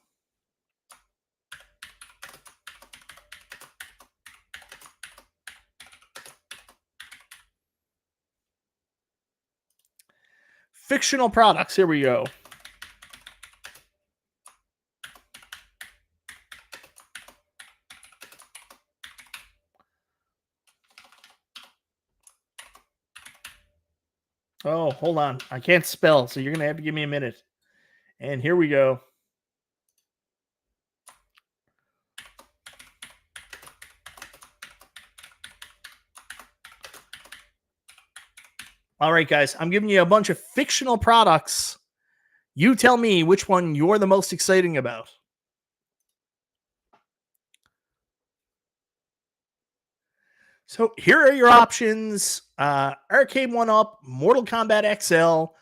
Fictional products. Here we go. Oh, hold on. I can't spell, so you're going to have to give me a minute. And here we go. All right, guys. I'm giving you a bunch of fictional products. You tell me which one you're the most exciting about. So here are your options. Arcade1Up, Mortal Kombat XL,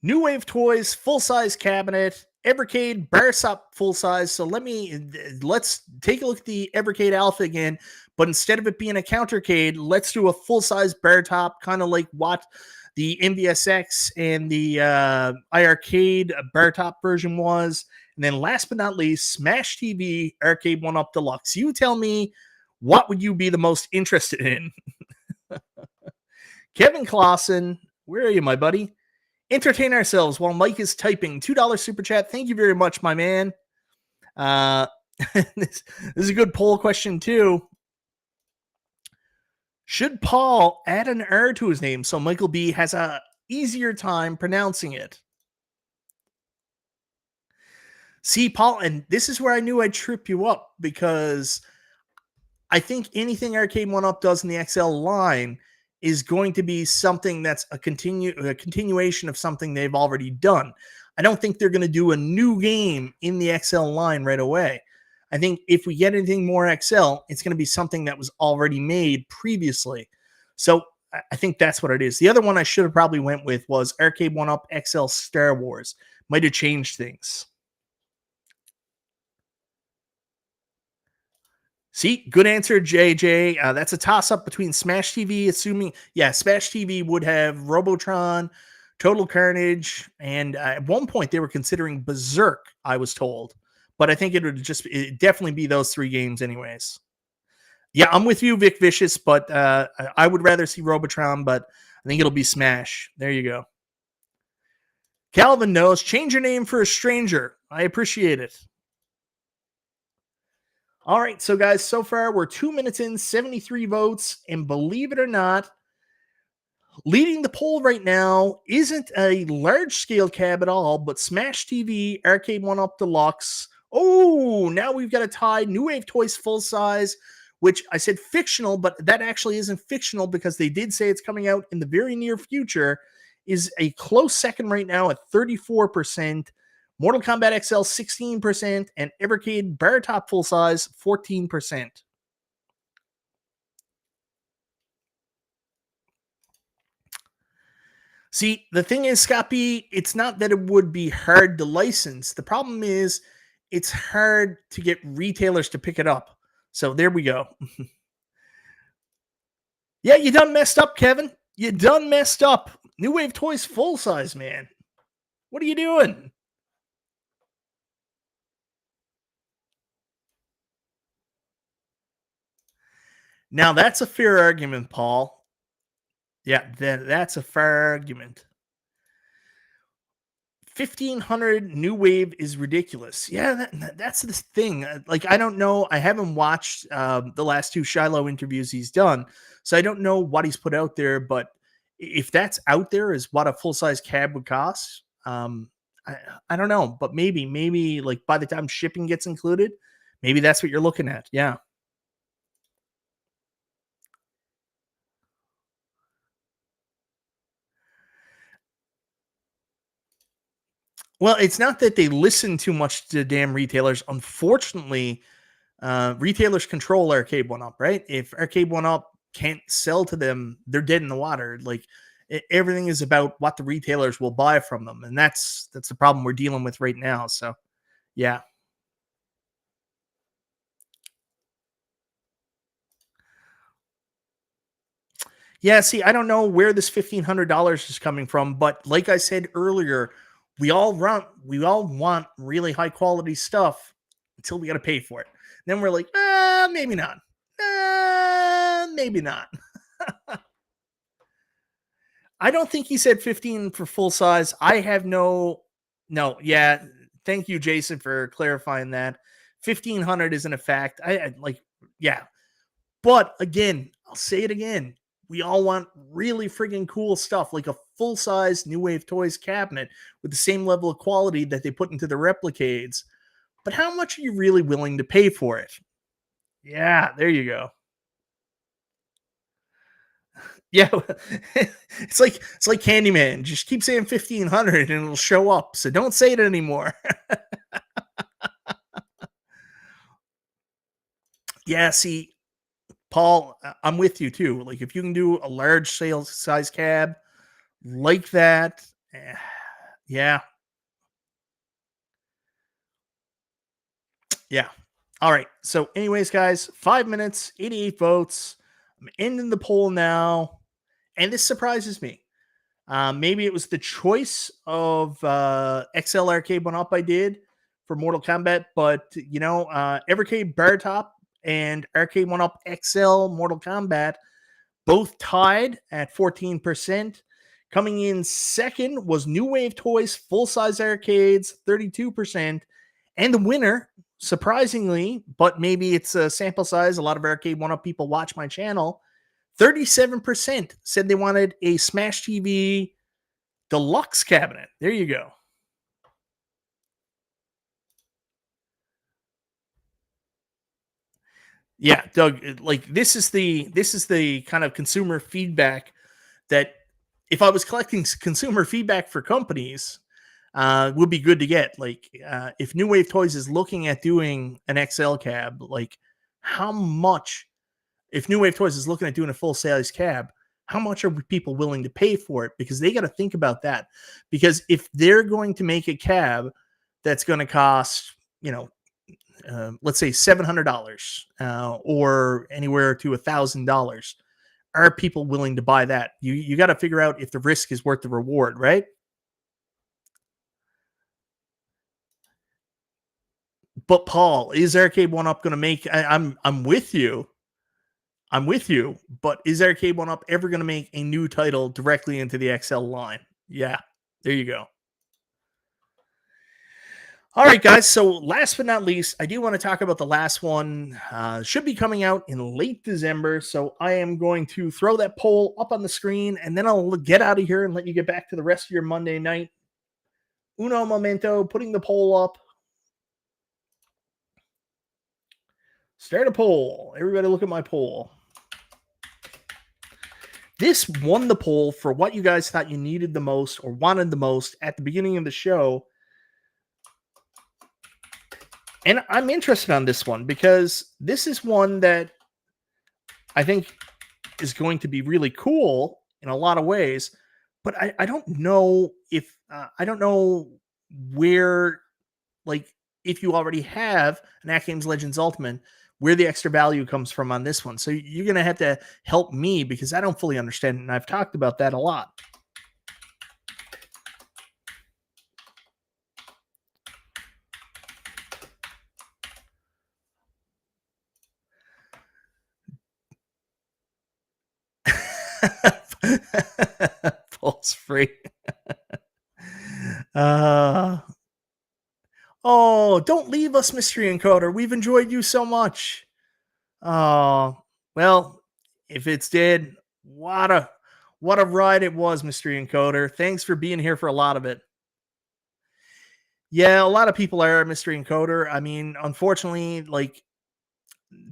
New Wave Toys, full-size cabinet, Evercade Barsop full-size. So let's take a look at the Evercade Alpha again, but instead of it being a countercade, let's do a full-size bar top, kind of like what the MVSX and the iArcade bar top version was. And then last but not least, Smash TV Arcade1Up Deluxe. You tell me, what would you be the most interested in? Kevin Clausen, where are you, my buddy? Entertain ourselves while Mike is typing. $2 super chat. Thank you very much, my man. This is a good poll question, too. Should Paul add an R to his name so Michael B has a easier time pronouncing it? See, Paul, and this is where I knew I'd trip you up, because I think anything Arcade1Up does in the XL line is going to be something that's a continuation of something they've already done. I don't think they're going to do a new game in the XL line right away. I think if we get anything more XL, it's going to be something that was already made previously. So I think that's what it is. The other one I should have probably went with was Arcade1Up XL Star Wars. Might have changed things. See, good answer, JJ. That's a toss-up between Smash TV, assuming, Smash TV would have Robotron, Total Carnage, and at one point they were considering Berserk, I was told. But I think it'd definitely be those three games anyways. Yeah, I'm with you, Vic Vicious, but I would rather see Robotron, but I think it'll be Smash. There you go. Calvin knows, change your name for a stranger. I appreciate it. All right, so guys, so far we're 2 minutes in, 73 votes, and believe it or not, leading the poll right now isn't a large-scale cab at all, but Smash TV Arcade1Up Deluxe. Oh, now we've got a tie. New Wave Toys full size, which I said fictional, but that actually isn't fictional because they did say it's coming out in the very near future, is a close second right now at 34%. Mortal Kombat XL 16%, and Evercade Bar Top full size 14%. See, the thing is, Scott B, it's not that it would be hard to license. The problem is it's hard to get retailers to pick it up. So there we go. Yeah, you done messed up, Kevin. You done messed up. New Wave Toys full size, man. What are you doing? Now, that's a fair argument, Paul. Yeah, that's a fair argument. 1,500 New Wave is ridiculous. Yeah, that's the thing. Like, I don't know. I haven't watched the last two Shiloh interviews he's done, so I don't know what he's put out there. But if that's out there is what a full-size cab would cost, I don't know. But maybe like by the time shipping gets included, maybe that's what you're looking at. Yeah. Well, it's not that they listen too much to damn retailers. Unfortunately, retailers control Arcade1Up, right? If Arcade1Up can't sell to them, they're dead in the water. Like everything is about what the retailers will buy from them, and that's the problem we're dealing with right now. So, yeah. Yeah, see, I don't know where this $1,500 is coming from, but like I said earlier, we all want really high quality stuff until we got to pay for it. Then we're like, maybe not. Maybe not. I don't think he said 15 for full size. I have no. Yeah. Thank you, Jason, for clarifying that. 1500 isn't a fact. I like, yeah. But again, I'll say it again. We all want really friggin' cool stuff, like a full size New Wave Toys cabinet with the same level of quality that they put into the Replicades. But how much are you really willing to pay for it? Yeah, there you go. Yeah, it's like Candyman. Just keep saying 1500 and it'll show up. So don't say it anymore. Yeah, see, Paul, I'm with you too. Like if you can do a large sales size cab like that, yeah, yeah. All right. So, anyways, guys, 5 minutes, 88 votes. I'm ending the poll now, and this surprises me. Maybe it was the choice of XL Arcade1Up I did for Mortal Kombat, but Evercade Bar Top and Arcade1Up XL Mortal Kombat both tied at 14%. Coming in second was New Wave Toys Full Size Arcades, 32%. And the winner, surprisingly, but maybe it's a sample size, a lot of Arcade1Up people watch my channel, 37% said they wanted a Smash TV Deluxe cabinet. There you go. Yeah, Doug, like this is the kind of consumer feedback that if I was collecting consumer feedback for companies, would be good to get. Like, if New Wave Toys is looking at doing an XL cab, like how much, if New Wave Toys is looking at doing a full size cab, how much are people willing to pay for it? Because they got to think about that. Because if they're going to make a cab that's going to cost, let's say $700 or anywhere to $1,000, are people willing to buy that? You got to figure out if the risk is worth the reward, right? But Paul, is Arcade1Up going to make? I'm with you. I'm with you. But is Arcade1Up ever going to make a new title directly into the XL line? Yeah, there you go. All right, guys. So last but not least, I do want to talk about the last one. Should be coming out in late December. So I am going to throw that poll up on the screen, and then I'll get out of here and let you get back to the rest of your Monday night. Uno momento, putting the poll up. Start a poll. Everybody look at my poll. This won the poll for what you guys thought you needed the most or wanted the most at the beginning of the show. And I'm interested on this one because this is one that I think is going to be really cool in a lot of ways. But I don't know if, I don't know where, like, if you already have an AtGames Legends Ultimate, where the extra value comes from on this one. So you're going to have to help me because I don't fully understand it. And I've talked about that a lot. Pulse free. Oh, don't leave us, Mystery Encoder. We've enjoyed you so much. Oh, well, if it's dead, what a ride it was, Mystery Encoder. Thanks for being here for a lot of it. Yeah, a lot of people are Mystery Encoder. I mean, unfortunately, like,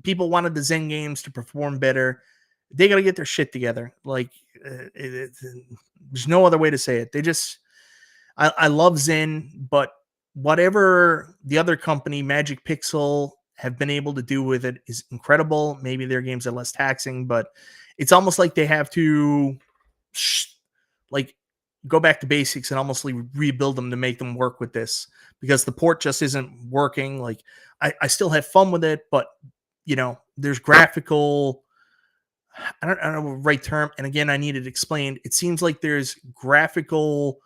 people wanted the Zen games to perform better. They got to get their shit together. Like, there's no other way to say it. They just, I love Zen, but whatever the other company, Magic Pixel, have been able to do with it is incredible. Maybe their games are less taxing, but it's almost like they have to like go back to basics and almost rebuild them to make them work with this, because the port just isn't working. Like, I still have fun with it, but there's graphical, I don't know the right term. And again, I need it explained. It seems like there's graphical,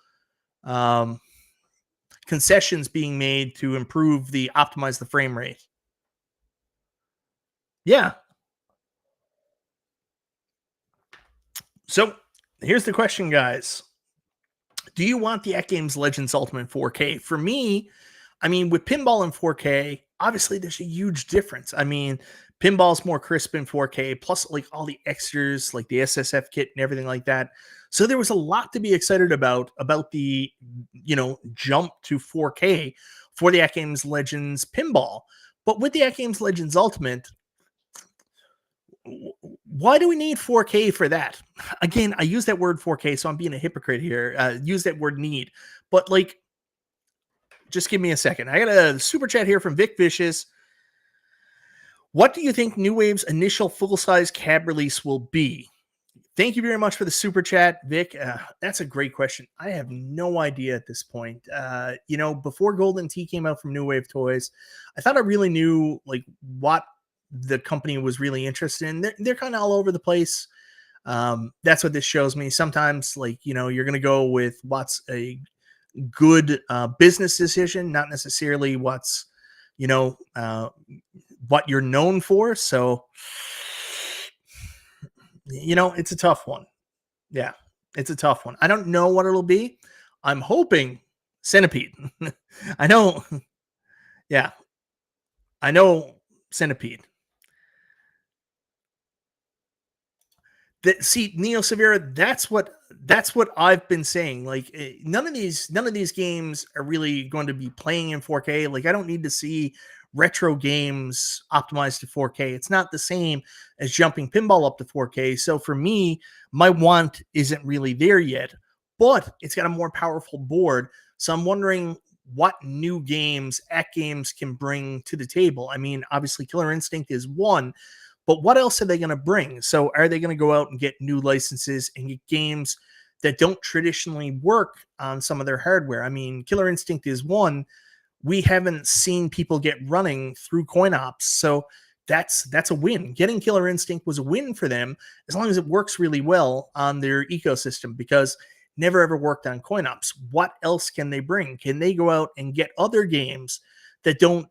concessions being made to improve the optimize the frame rate. Yeah. So here's the question, guys. Do you want the AtGames Legends Ultimate 4K? For me, I mean, with pinball in 4K, obviously there's a huge difference. I mean, pinball's more crisp in 4K, plus like all the extras, like the SSF kit and everything like that. So there was a lot to be excited about the, jump to 4K for the AtGames Legends pinball. But with the AtGames Legends Ultimate, why do we need 4K for that? Again, I use that word 4K, so I'm being a hypocrite here. Use that word need, but like, just give me a second. I got a super chat here from Vic Vicious. What do you think New Wave's initial full-size cab release will be? Thank you very much for the super chat, Vic. That's a great question. I have no idea at this point. Before Golden Tee came out from New Wave Toys, I thought I really knew like what the company was really interested in. They're kind of all over the place. That's what this shows me. Sometimes, like, you're going to go with what's a good business decision, not necessarily what's, what you're known for. So, it's a tough one. Yeah, it's a tough one. I don't know what it'll be. I'm hoping Centipede. I know. Yeah, I know Centipede. See, Neo Severa, that's what I've been saying. Like, none of these games are really going to be playing in 4K. Like, I don't need to see retro games optimized to 4K. It's not the same as jumping pinball up to 4K. So for me, my want isn't really there yet, but it's got a more powerful board. So I'm wondering what new games AtGames can bring to the table. I mean, obviously Killer Instinct is one, but what else are they going to bring? So are they going to go out and get new licenses and get games that don't traditionally work on some of their hardware? I mean, Killer Instinct is one. We haven't seen people get running through coin ops. So that's a win. Getting Killer Instinct was a win for them as long as it works really well on their ecosystem, because never ever worked on coin ops. What else can they bring? Can they go out and get other games that don't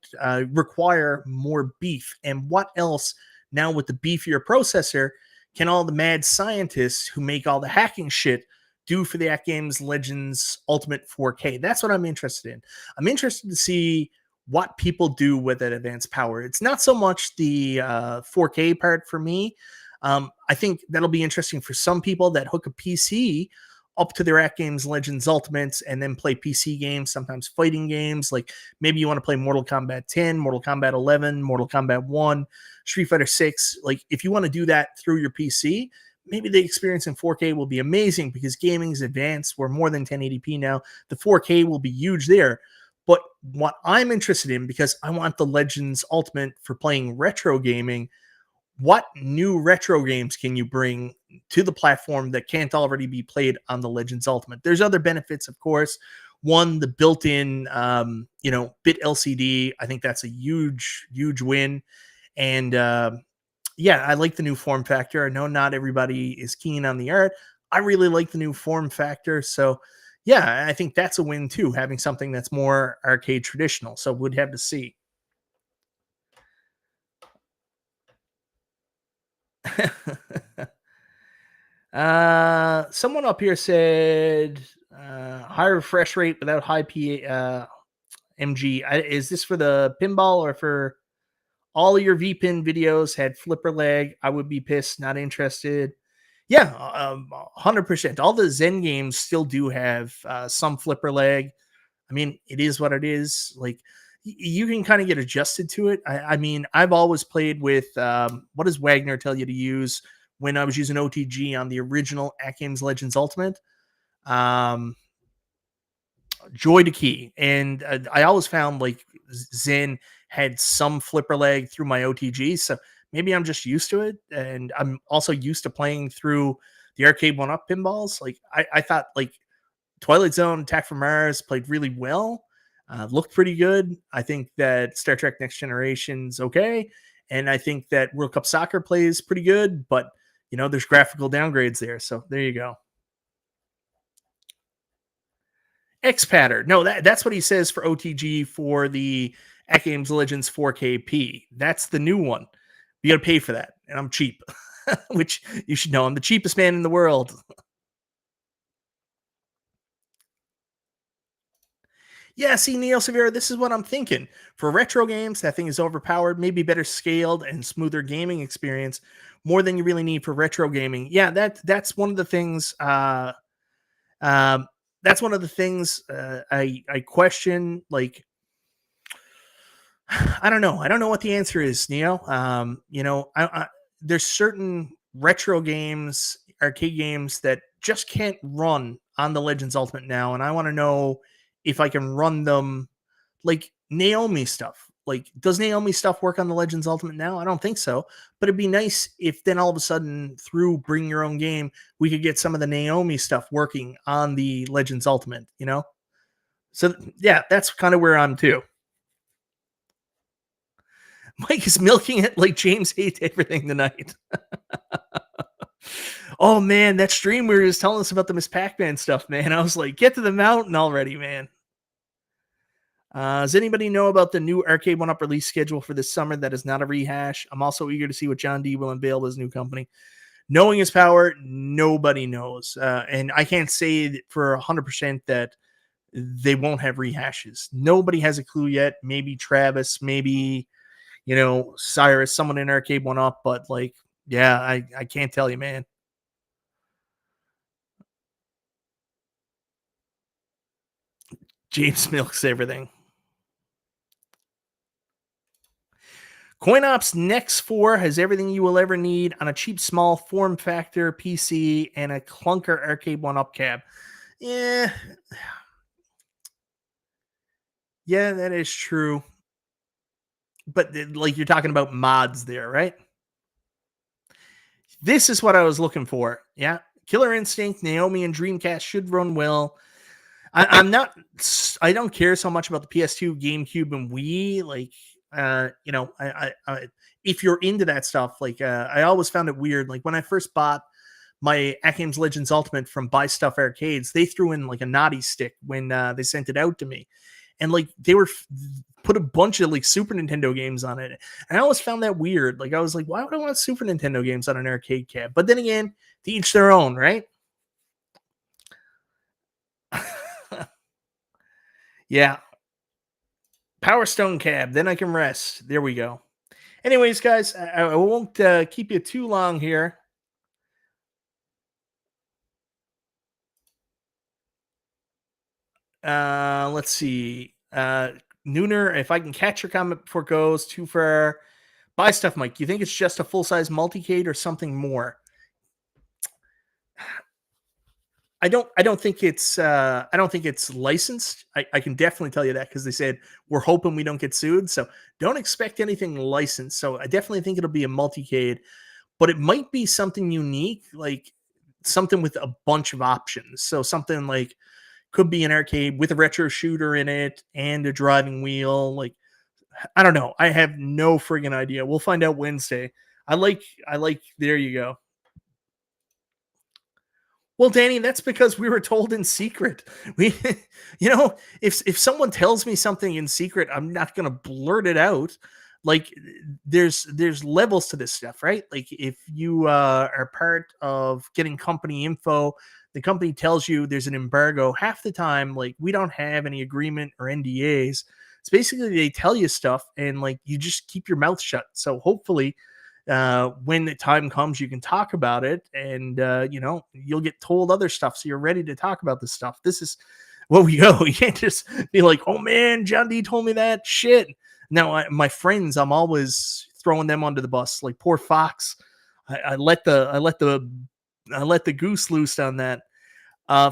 require more beef? And what else now with the beefier processor can all the mad scientists who make all the hacking shit do for the AtGames Legends Ultimate 4K? That's what I'm interested in. I'm interested to see what people do with that advanced power. It's not so much the 4K part for me. I think that'll be interesting for some people that hook a PC up to their AtGames Legends Ultimates and then play PC games, sometimes fighting games. Like maybe you want to play Mortal Kombat 10, Mortal Kombat 11, Mortal Kombat 1, Street Fighter 6. Like if you want to do that through your PC, maybe the experience in 4K will be amazing because gaming is advanced. We're more than 1080p now. The 4K will be huge there. But what I'm interested in, because I want the Legends Ultimate for playing retro gaming, what new retro games can you bring to the platform that can't already be played on the Legends Ultimate? There's other benefits, of course. One, the built-in, bit LCD. I think that's a huge, huge win. And yeah, I like the new form factor. I know not everybody is keen on the art. I really like the new form factor. So yeah, I think that's a win too, having something that's more arcade traditional. So we'd have to see. Someone up here said high refresh rate without high MG. Is this for the pinball or for all of your VPin videos had flipper lag? I would be pissed, not interested. Yeah, 100%. All the Zen games still do have some flipper lag. I mean, it is what it is. Like, you can kind of get adjusted to it. I mean, I've always played with what does Wagner tell you to use when I was using OTG on the original AtGames Legends Ultimate? Joy to key. And I always found like Zen had some flipper lag through my OTG. So maybe I'm just used to it. And I'm also used to playing through the Arcade1Up pinballs. Like, I thought like Twilight Zone, Attack from Mars played really well. Looked pretty good. I think that Star Trek Next Generation's okay. And I think that World Cup Soccer plays pretty good, but there's graphical downgrades there. So there you go. X-Patter. No, that's what he says for OTG for the AtGames Legends 4KP. That's the new one. You got to pay for that, and I'm cheap, which you should know. I'm the cheapest man in the world. Yeah, see, Neil Severa, this is what I'm thinking. For retro games, that thing is overpowered, maybe better scaled and smoother gaming experience, more than you really need for retro gaming. Yeah, that's one of the things. Um, that's one of the things I question. Like, I don't know. I don't know what the answer is, Neil. There's certain retro games, arcade games that just can't run on the Legends Ultimate now, and I want to know if I can run them like Naomi stuff. Like, does Naomi stuff work on the Legends Ultimate now? I don't think so. But it'd be nice if then all of a sudden, through Bring Your Own Game, we could get some of the Naomi stuff working on the Legends Ultimate, you know? So, yeah, that's kind of where I'm too. Mike is milking it like James hates everything tonight. Oh, man, that stream we were just telling us about the Miss Pac-Man stuff, man. I was like, get to the mountain already, man. Does anybody know about the new Arcade1Up release schedule for this summer that is not a rehash? I'm also eager to see what John D will unveil with his new company. Knowing his power, nobody knows. And I can't say for 100% that they won't have rehashes. Nobody has a clue yet. Maybe Travis, maybe, Cyrus, someone in Arcade1Up. But, like, yeah, I can't tell you, man. James milks everything. CoinOps Next 4 has everything you will ever need on a cheap, small form factor PC and a clunker Arcade1Up cab. Yeah. Yeah, that is true. But like you're talking about mods there, right? This is what I was looking for. Yeah. Killer Instinct, Naomi, and Dreamcast should run well. I don't care so much about the PS2, GameCube, and Wii. Like, if you're into that stuff, like, I always found it weird. Like, when I first bought my AtGames Legends Ultimate from Buy Stuff Arcades, they threw in like a naughty stick when they sent it out to me. And like, they were put a bunch of like Super Nintendo games on it. And I always found that weird. Like, I was like, why would I want Super Nintendo games on an arcade cab? But then again, to each their own, right? Yeah. Power Stone cab. Then I can rest. There we go. Anyways, guys, I won't keep you too long here. Let's see. Nooner, if I can catch your comment before it goes too far, buy stuff, Mike. You think it's just a full-size multicade or something more? I don't think it's licensed. I can definitely tell you that because they said we're hoping we don't get sued. So don't expect anything licensed. So I definitely think it'll be a multicade, but it might be something unique, like something with a bunch of options. So something like could be an arcade with a retro shooter in it and a driving wheel. Like, I don't know. I have no friggin' idea. We'll find out Wednesday. I like, there you go. Well, Danny, that's because we were told in secret. We, if someone tells me something in secret, I'm not going to blurt it out. Like, there's levels to this stuff, right? Like, if you are part of getting company info, the company tells you there's an embargo. Half the time, like, we don't have any agreement or NDAs. It's basically they tell you stuff, and like you just keep your mouth shut. So hopefully, when the time comes, you can talk about it, and you'll get told other stuff, so you're ready to talk about this stuff. This is where we go. You can't just be like, "Oh man, John D told me that shit." Now, my friends, I'm always throwing them under the bus. Like poor Fox, I let the goose loose on that.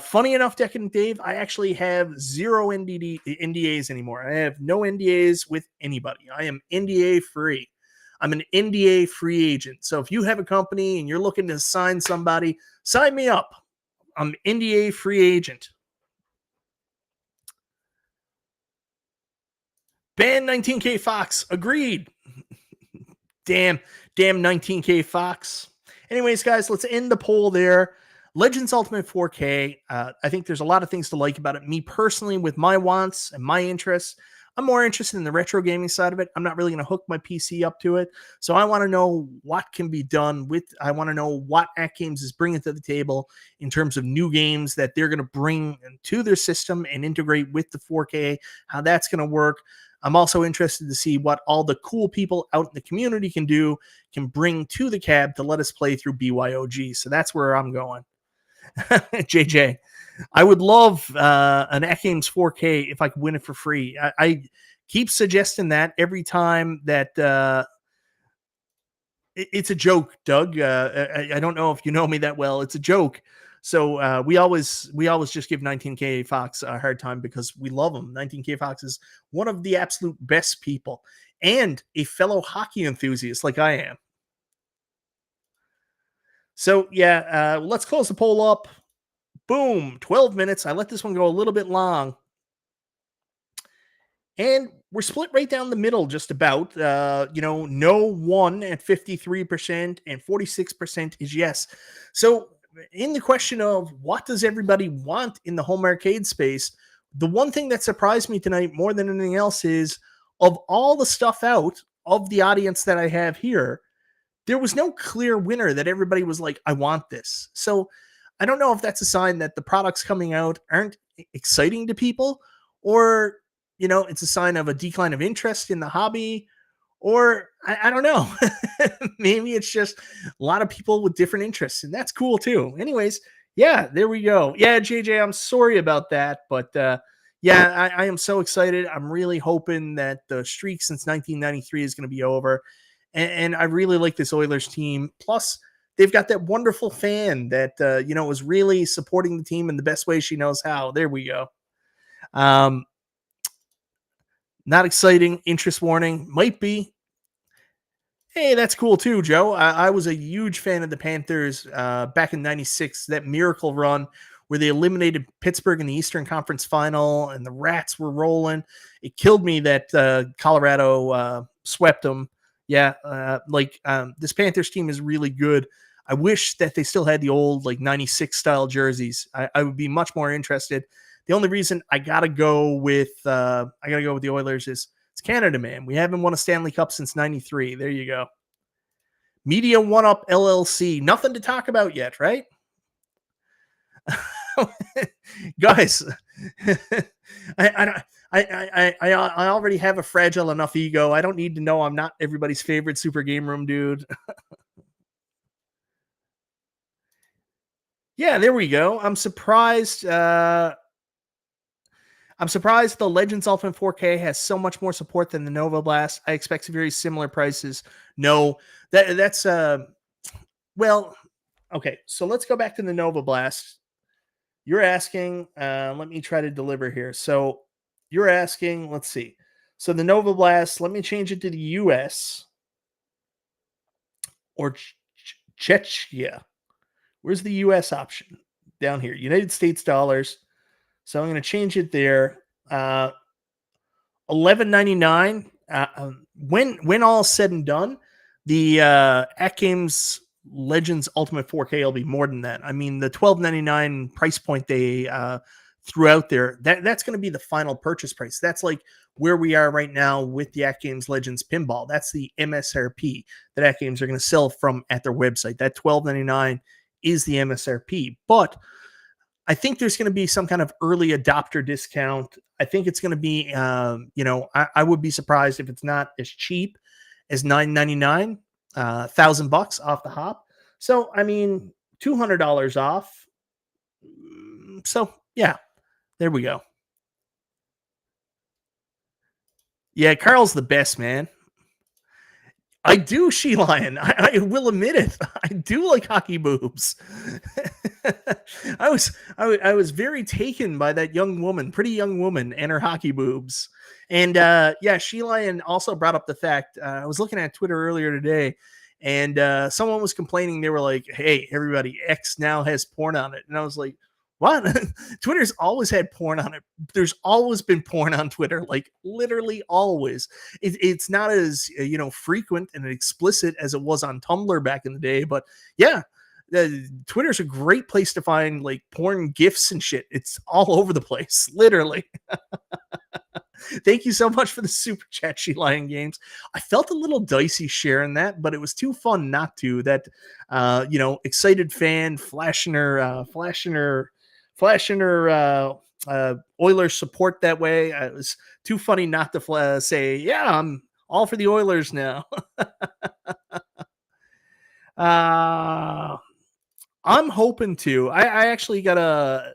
Funny enough, Decadent Dave, I actually have zero NDAs anymore. I have no NDAs with anybody. I am NDA free. I'm an NDA free agent. So if you have a company and you're looking to sign somebody, sign me up. I'm NDA free agent. Ban 19K Fox. Agreed. Damn 19K Fox. Anyways, guys, let's end the poll there. Legends Ultimate 4K, I think there's a lot of things to like about it. Me personally, with my wants and my interests, I'm more interested in the retro gaming side of it. I'm not really going to hook my PC up to it. So I want to know what can be done with, I want to know what AtGames is bringing to the table in terms of new games that they're going to bring to their system and integrate with the 4K, how that's going to work. I'm also interested to see what all the cool people out in the community can bring to the cab to let us play through BYOG. So that's where I'm going. JJ, I would love an AtGames 4K if I could win it for free. I keep suggesting that every time that it's a joke, Doug. I don't know if you know me that well. It's a joke. So we always just give 19K Fox a hard time because we love him. 19K Fox is one of the absolute best people and a fellow hockey enthusiast like I am. So yeah, let's close the poll up. Boom, 12 minutes. I let this one go a little bit long. And we're split right down the middle, just about. No one at 53% and 46% is yes. So, in the question of what does everybody want in the home arcade space, the one thing that surprised me tonight more than anything else is of all the stuff out of the audience that I have here, there was no clear winner that everybody was like, I want this. So, I don't know if that's a sign that the products coming out aren't exciting to people, or it's a sign of a decline of interest in the hobby, or I don't know. Maybe it's just a lot of people with different interests, and that's cool too. Anyways, yeah, there we go. Yeah, JJ, I'm sorry about that, but yeah, I am so excited. I'm really hoping that the streak since 1993 is going to be over, and I really like this Oilers team. Plus, they've got that wonderful fan that is really supporting the team in the best way she knows how. There we go. Not exciting. Interest warning. Might be. Hey, that's cool too, Joe. I was a huge fan of the Panthers back in '96. That miracle run where they eliminated Pittsburgh in the Eastern Conference Final, and the Rats were rolling. It killed me that Colorado swept them. Yeah, this Panthers team is really good. I wish that they still had the old '96 style jerseys. I would be much more interested. The only reason I gotta go with the Oilers is it's Canada, man. We haven't won a Stanley Cup since '93. There you go. Media 1UP LLC. Nothing to talk about yet, right? Guys, I already have a fragile enough ego. I don't need to know I'm not everybody's favorite Super Game Room dude. Yeah, there we go. I'm surprised. I'm surprised the Legends Ultimate 4K has so much more support than the Nova Blast. I expect very similar prices. No, that's well, okay. So let's go back to the Nova Blast. You're asking, let me try to deliver here. So you're asking, let's see. So the Nova Blast, let me change it to the US or Czechia. Where's the US option? Down here, United States dollars. So I'm going to change it there. $11.99. When all said and done, the AtGames Legends Ultimate 4K will be more than that. I mean, the $12.99 price point they threw out there, that's going to be the final purchase price. That's like where we are right now with the AtGames Legends Pinball. That's the MSRP that AtGames are going to sell from at their website. That $12.99 is the MSRP, but I think there's going to be some kind of early adopter discount. I think it's going to be, I would be surprised if it's not as cheap as $9.99, $1,000 off the hop. So, I mean, $200 off. So, yeah, there we go. Yeah, Carl's the best, man. I do, She Lion. I will admit it. I do like hockey boobs. I was very taken by that pretty young woman, and her hockey boobs. And yeah, She Lion also brought up the fact. I was looking at Twitter earlier today, and someone was complaining. They were like, "Hey, everybody, X now has porn on it," and I was like, what? Twitter's always had porn on it. There's always been porn on Twitter, like literally always. It's not as frequent and explicit as it was on Tumblr back in the day, but yeah, Twitter's a great place to find like porn gifs and shit. It's all over the place, literally. Thank you so much for the super chat, She Lion Games. I felt a little dicey sharing that, but it was too fun not to. That, excited fan flashing her Oilers support that way. It was too funny not to say, yeah, I'm all for the Oilers now. I'm hoping to. I actually got a.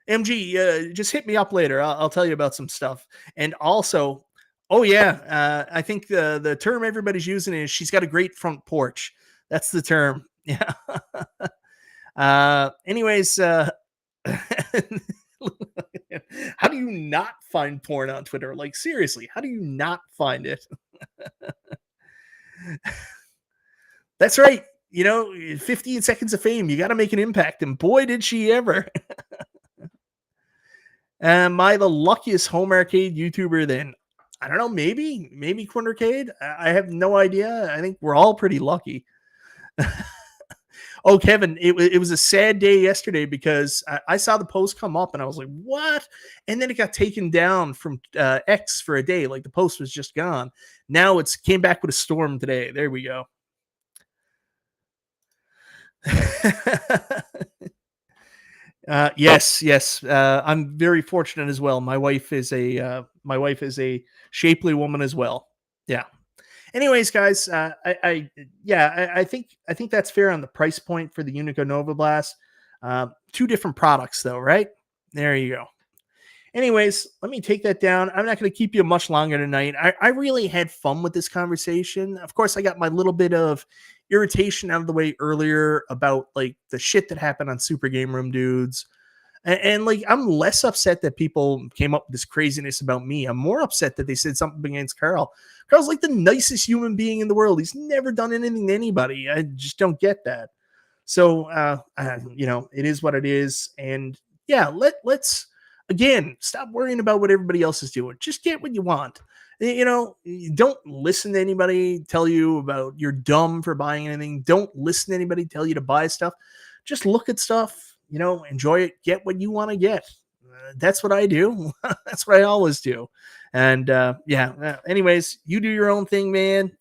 MG, just hit me up later. I'll tell you about some stuff. And also, oh yeah, I think the term everybody's using is she's got a great front porch. That's the term. Yeah. Anyways, how do you not find porn on Twitter? Like seriously, how do you not find it? That's right. 15 seconds of fame. You got to make an impact. And boy, did she ever. Am I the luckiest home arcade YouTuber then? I don't know. Maybe Quintercade. I have no idea. I think we're all pretty lucky. Oh, Kevin, it was a sad day yesterday because I saw the post come up and I was like, what? And then it got taken down from X for a day. Like the post was just gone. Now it's came back with a storm today. There we go. Yes. I'm very fortunate as well. My wife is a shapely woman as well. Yeah. Anyways, guys, I think that's fair on the price point for the Unico Nova Blast. Two different products though, right? There you go. Anyways, let me take that down. I'm not going to keep you much longer tonight. I really had fun with this conversation. Of course, I got my little bit of irritation out of the way earlier about like the shit that happened on Super Game Room Dudes. And like, I'm less upset that people came up with this craziness about me. I'm more upset that they said something against Carl. Carl's like the nicest human being in the world. He's never done anything to anybody. I just don't get that. So, it is what it is. And yeah, let's again, stop worrying about what everybody else is doing. Just get what you want. Don't listen to anybody tell you about you're dumb for buying anything. Don't listen to anybody tell you to buy stuff. Just look at stuff, enjoy it, get what you want to get. That's what I do. That's what I always do. And anyways, you do your own thing, man.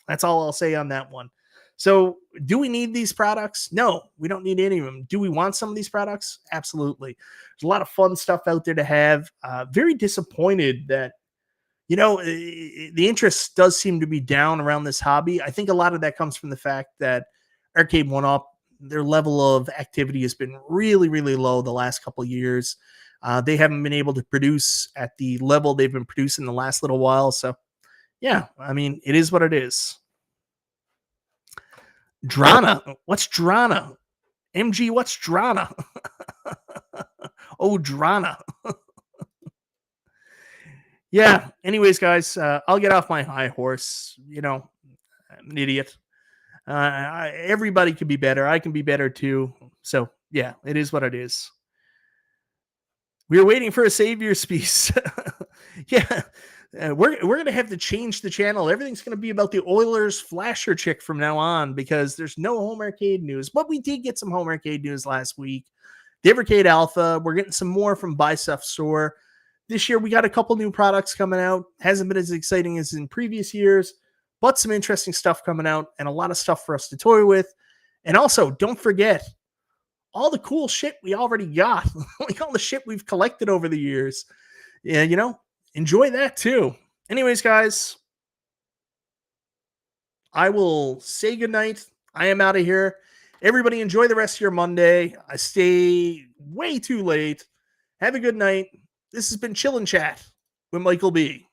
That's all I'll say on that one. So do we need these products? No, we don't need any of them. Do we want some of these products? Absolutely. There's a lot of fun stuff out there to have. Very disappointed that, the interest does seem to be down around this hobby. I think a lot of that comes from the fact that Arcade1Up, their level of activity has been really, really low the last couple of years. They haven't been able to produce at the level they've been producing the last little while. So, yeah, I mean, it is what it is. Drana. What's Drana? MG, what's Drana? Oh, Drana. Yeah. Anyways, guys, I'll get off my high horse. I'm an idiot. Everybody can be better. I can be better too. So, yeah, it is what it is. We were waiting for a savior speech. Yeah. We're going to have to change the channel. Everything's going to be about the Oilers flasher chick from now on because there's no home arcade news. But we did get some home arcade news last week. The Evercade Alpha. We're getting some more from Buy Stuff Store. This year, we got a couple new products coming out. Hasn't been as exciting as in previous years, but some interesting stuff coming out and a lot of stuff for us to toy with. And also, don't forget all the cool shit we already got. Like all the shit we've collected over the years. Yeah, enjoy that too. Anyways, guys, I will say goodnight. I am out of here. Everybody enjoy the rest of your Monday. I stay way too late. Have a good night. This has been Chill and Chat with Michael B.